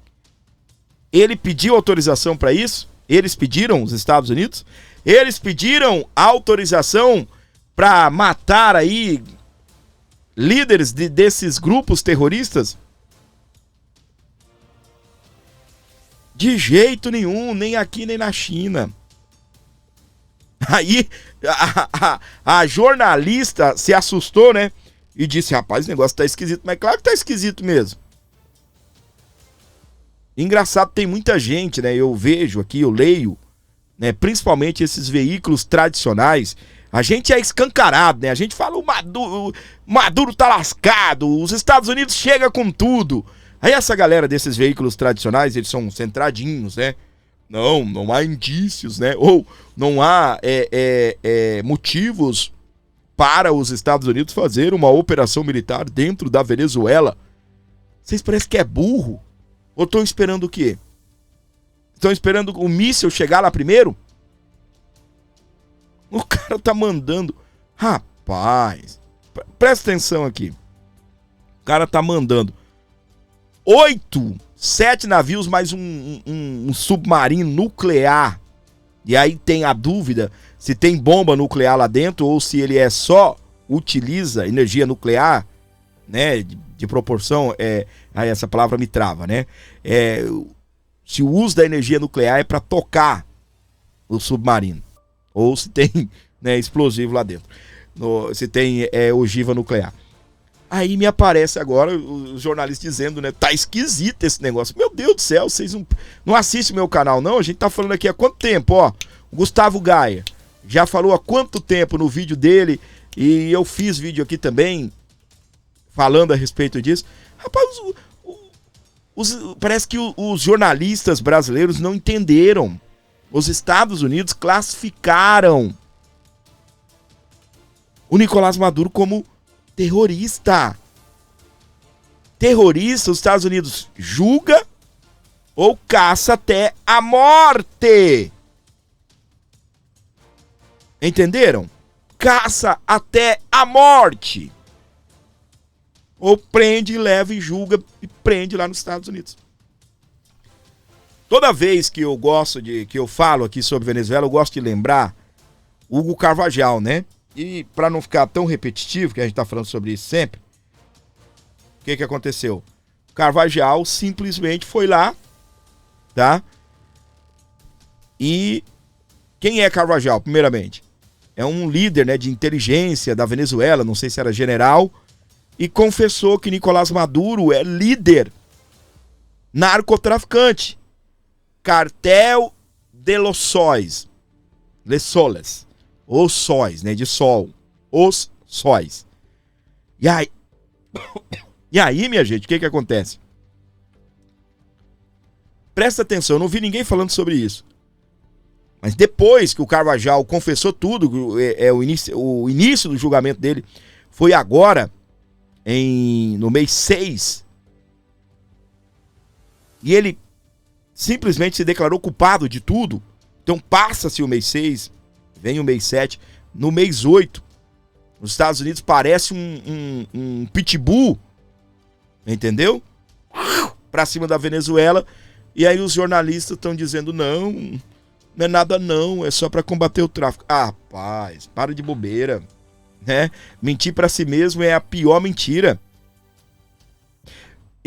Ele pediu autorização para isso? Eles pediram, os Estados Unidos? Eles pediram autorização para matar aí líderes desses grupos terroristas? De jeito nenhum, nem aqui nem na China. Aí a jornalista se assustou, né? E disse, rapaz, o negócio tá esquisito. Mas claro que tá esquisito mesmo. Engraçado, tem muita gente, né? Eu vejo aqui, eu leio, né? Principalmente esses veículos tradicionais. A gente é escancarado, né? A gente fala, o Maduro tá lascado, os Estados Unidos chega com tudo. Aí essa galera desses veículos tradicionais, eles são centradinhos, né? Não há indícios, né? Ou não há motivos para os Estados Unidos fazer uma operação militar dentro da Venezuela. Vocês parecem que é burro. Ou estão esperando o quê? Estão esperando o míssil chegar lá primeiro? O cara tá mandando... Rapaz, presta atenção aqui. O cara tá mandando 7 navios mais um submarino nuclear. E aí tem a dúvida se tem bomba nuclear lá dentro ou se ele só utiliza energia nuclear, né? De proporção, aí essa palavra me trava, né? Se o uso da energia nuclear é para tocar o submarino. Ou se tem, né, explosivo lá dentro. Se tem ogiva nuclear. Aí me aparece agora os jornalistas dizendo, né? Tá esquisito esse negócio. Meu Deus do céu, vocês não assistem meu canal, não? A gente tá falando aqui há quanto tempo, ó. O Gustavo Gaia já falou há quanto tempo no vídeo dele. E eu fiz vídeo aqui também falando a respeito disso. Rapaz, parece que os jornalistas brasileiros não entenderam. Os Estados Unidos classificaram o Nicolás Maduro como terrorista. Terrorista, os Estados Unidos julga ou caça até a morte. Entenderam? Caça até a morte. Ou prende, leva e julga e prende lá nos Estados Unidos. Toda vez que eu falo aqui sobre Venezuela, eu gosto de lembrar Hugo Carvajal, né? E para não ficar tão repetitivo, que a gente tá falando sobre isso sempre, o que aconteceu? Carvajal simplesmente foi lá, tá? E quem é Carvajal, primeiramente? É um líder, né, de inteligência da Venezuela, não sei se era general, e confessou que Nicolás Maduro é líder narcotraficante. Cartel de los Sóis. Les Soles. Os sóis, né? De sol. Os sóis. E aí, minha gente, o que acontece? Presta atenção, eu não vi ninguém falando sobre isso. Mas depois que o Carvajal confessou tudo, o início do julgamento dele foi agora, no mês 6. E ele simplesmente se declarou culpado de tudo. Então passa-se o mês 6, vem o mês 7, no mês 8, os Estados Unidos parece um pitbull, entendeu? Pra cima da Venezuela, e aí os jornalistas estão dizendo, não é nada não, é só pra combater o tráfico. Ah, rapaz, para de bobeira, né? Mentir pra si mesmo é a pior mentira.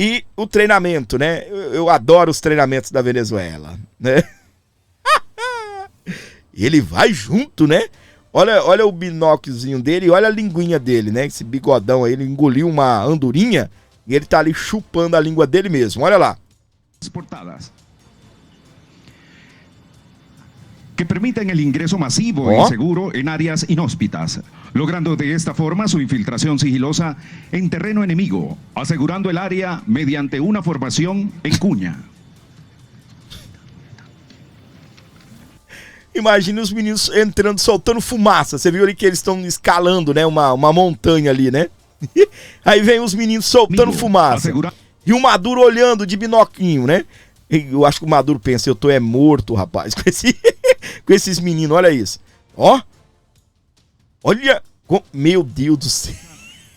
E o treinamento, né? Eu adoro os treinamentos da Venezuela, né? Ele vai junto, né? Olha o binóculozinho dele e olha a linguinha dele, né? Esse bigodão aí, ele engoliu uma andorinha e ele tá ali chupando a língua dele mesmo. Olha lá. Exportadas. Que permiten el ingreso masivo y seguro en áreas inhóspitas, logrando de esta forma su infiltración sigilosa en terreno enemigo, asegurando el área mediante una formación en cuña. Imagina os meninos entrando, soltando fumaça. Você viu ali que eles estão escalando, né? Uma montanha ali, né? Aí vem os meninos soltando fumaça. E o Maduro olhando de binoquinho, né? Eu acho que o Maduro pensa, eu tô morto, rapaz, com esses meninos, olha isso. Ó. Olha. Meu Deus do céu.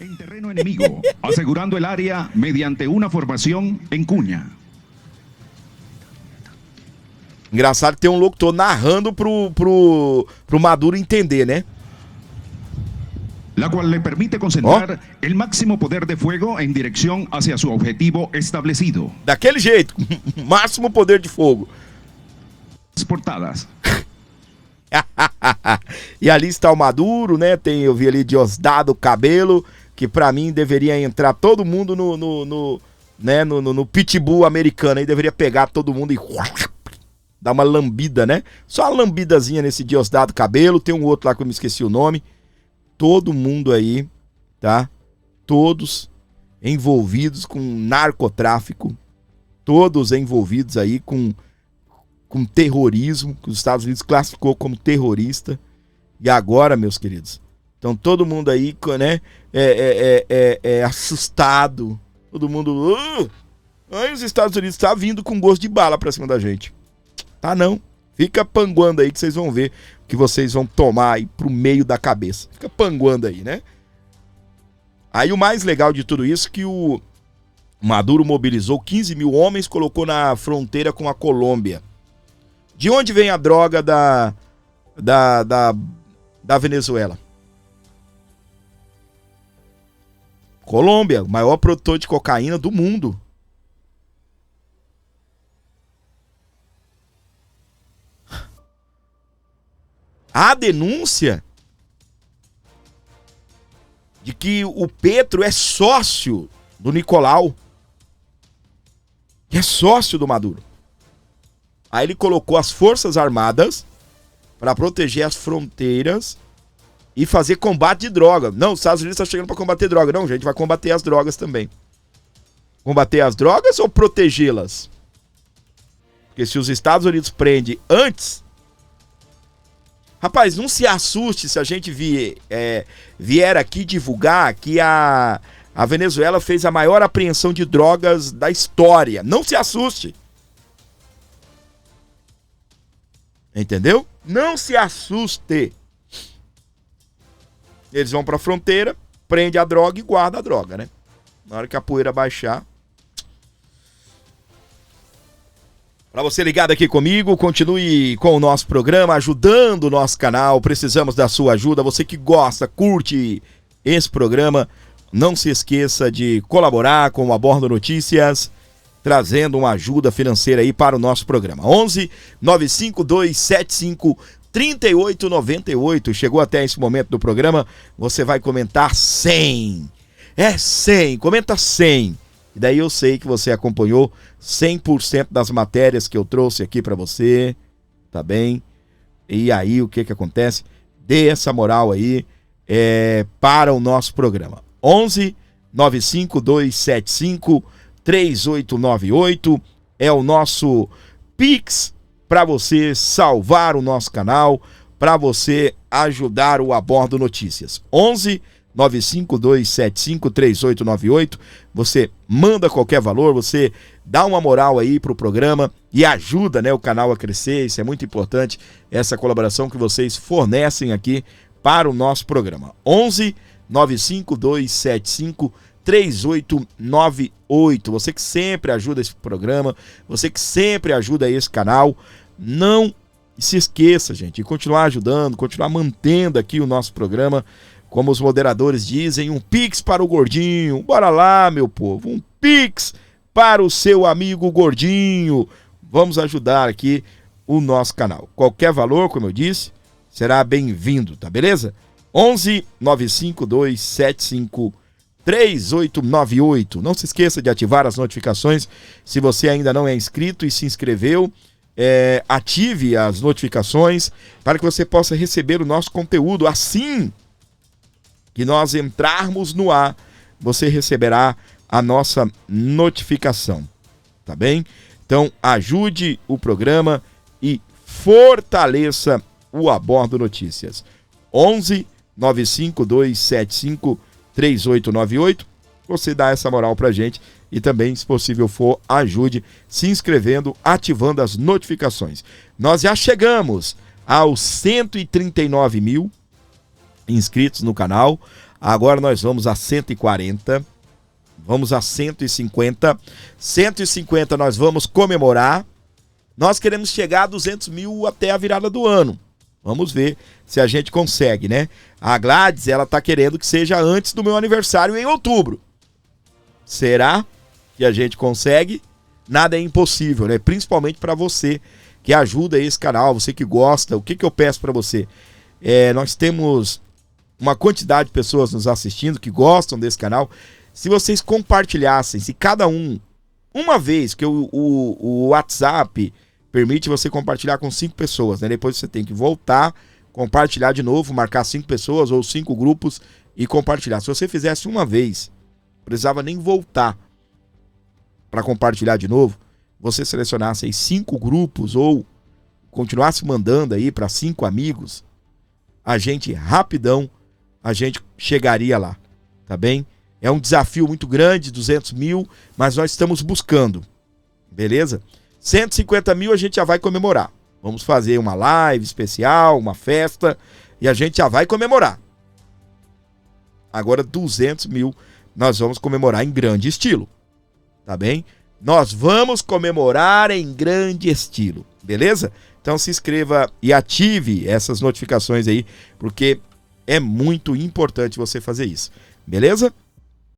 En terreno enemigo, asegurando el área mediante una formación en cuña. Engraçado que tem um locutor narrando pro Maduro entender, né? La cual le permite concentrar el máximo poder de fuego en dirección hacia su objetivo establecido. Daquele jeito, máximo poder de fogo. Exportadas. E ali está o Maduro, né? Eu vi ali Diosdado Cabello, que pra mim deveria entrar todo mundo no pitbull americano. Aí deveria pegar todo mundo e dar uma lambida, né? Só uma lambidazinha nesse Diosdado Cabello. Tem um outro lá que eu me esqueci o nome. Todo mundo aí, tá? Todos envolvidos com narcotráfico. Todos envolvidos aí com terrorismo, que os Estados Unidos classificou como terrorista. E agora, meus queridos, então todo mundo aí, né, assustado. Todo mundo... Aí os Estados Unidos tá vindo com gosto de bala pra cima da gente. Tá não. Fica panguando aí que vocês vão ver que vocês vão tomar aí pro meio da cabeça. Fica panguando aí, né? Aí o mais legal de tudo isso é que o Maduro mobilizou 15 mil homens, colocou na fronteira com a Colômbia. De onde vem a droga da Venezuela? Colômbia, o maior produtor de cocaína do mundo. Há denúncia de que o Petro é sócio do Nicolau. É sócio do Maduro. Aí ele colocou as Forças Armadas para proteger as fronteiras e fazer combate de droga. Não, os Estados Unidos estão chegando para combater droga. Não, gente, vai combater as drogas também. Combater as drogas ou protegê-las? Porque se os Estados Unidos prendem antes... Rapaz, não se assuste se a gente vier aqui divulgar que a Venezuela fez a maior apreensão de drogas da história. Não se assuste. Entendeu? Não se assuste. Eles vão pra fronteira, prende a droga e guarda a droga, né? Na hora que a poeira baixar... Para você ligado aqui comigo, continue com o nosso programa, ajudando o nosso canal. Precisamos da sua ajuda. Você que gosta, curte esse programa, não se esqueça de colaborar com o Abordo Notícias, trazendo uma ajuda financeira aí para o nosso programa. 11 95275 3898. Chegou até esse momento do programa, você vai comentar 100. É 100, comenta 100. E daí eu sei que você acompanhou 100% das matérias que eu trouxe aqui pra você, tá bem? E aí o que acontece? Dê essa moral aí para o nosso programa. 11 95275 3898 é o nosso Pix para você salvar o nosso canal, para você ajudar o Abordo Notícias. 11 95275 3898. Você manda qualquer valor, você dá uma moral aí pro programa e ajuda, né, o canal a crescer. Isso é muito importante, essa colaboração que vocês fornecem aqui para o nosso programa. 11 95275 3898. Você que sempre ajuda esse programa, você que sempre ajuda esse canal, não se esqueça, gente, de continuar ajudando, continuar mantendo aqui o nosso programa. Como os moderadores dizem, um Pix para o gordinho. Bora lá, meu povo. Um Pix para o seu amigo gordinho. Vamos ajudar aqui o nosso canal. Qualquer valor, como eu disse, será bem-vindo, tá beleza? 11 952 75 3898. Não se esqueça de ativar as notificações. Se você ainda não é inscrito e se inscreveu, ative as notificações para que você possa receber o nosso conteúdo. Assim que nós entrarmos no ar, você receberá a nossa notificação, tá bem? Então ajude o programa e fortaleça o Abordo Notícias. 11 95275 3898. Você dá essa moral pra gente e também, se possível for, ajude se inscrevendo, ativando as notificações. Nós já chegamos aos 139 mil inscritos no canal. Agora nós vamos a 140. Vamos a 150. 150 nós vamos comemorar. Nós queremos chegar a 200 mil até a virada do ano. Vamos ver se a gente consegue, né? A Gladys, ela tá querendo que seja antes do meu aniversário em outubro. Será que a gente consegue? Nada é impossível, né? Principalmente para você que ajuda esse canal, você que gosta. O que eu peço para você? Nós temos uma quantidade de pessoas nos assistindo que gostam desse canal. Se vocês compartilhassem, se cada uma vez que o WhatsApp permite você compartilhar com 5 pessoas, né? Depois você tem que voltar, compartilhar de novo, marcar 5 pessoas ou 5 grupos e compartilhar. Se você fizesse uma vez, não precisava nem voltar para compartilhar de novo, você selecionasse aí 5 grupos ou continuasse mandando aí para 5 amigos, a gente rapidão, a gente chegaria lá, tá bem? É um desafio muito grande, 200 mil, mas nós estamos buscando, beleza? 150 mil a gente já vai comemorar. Vamos fazer uma live especial, uma festa, e a gente já vai comemorar. Agora 200 mil nós vamos comemorar em grande estilo, tá bem? Nós vamos comemorar em grande estilo, beleza? Então se inscreva e ative essas notificações aí, porque é muito importante você fazer isso, beleza?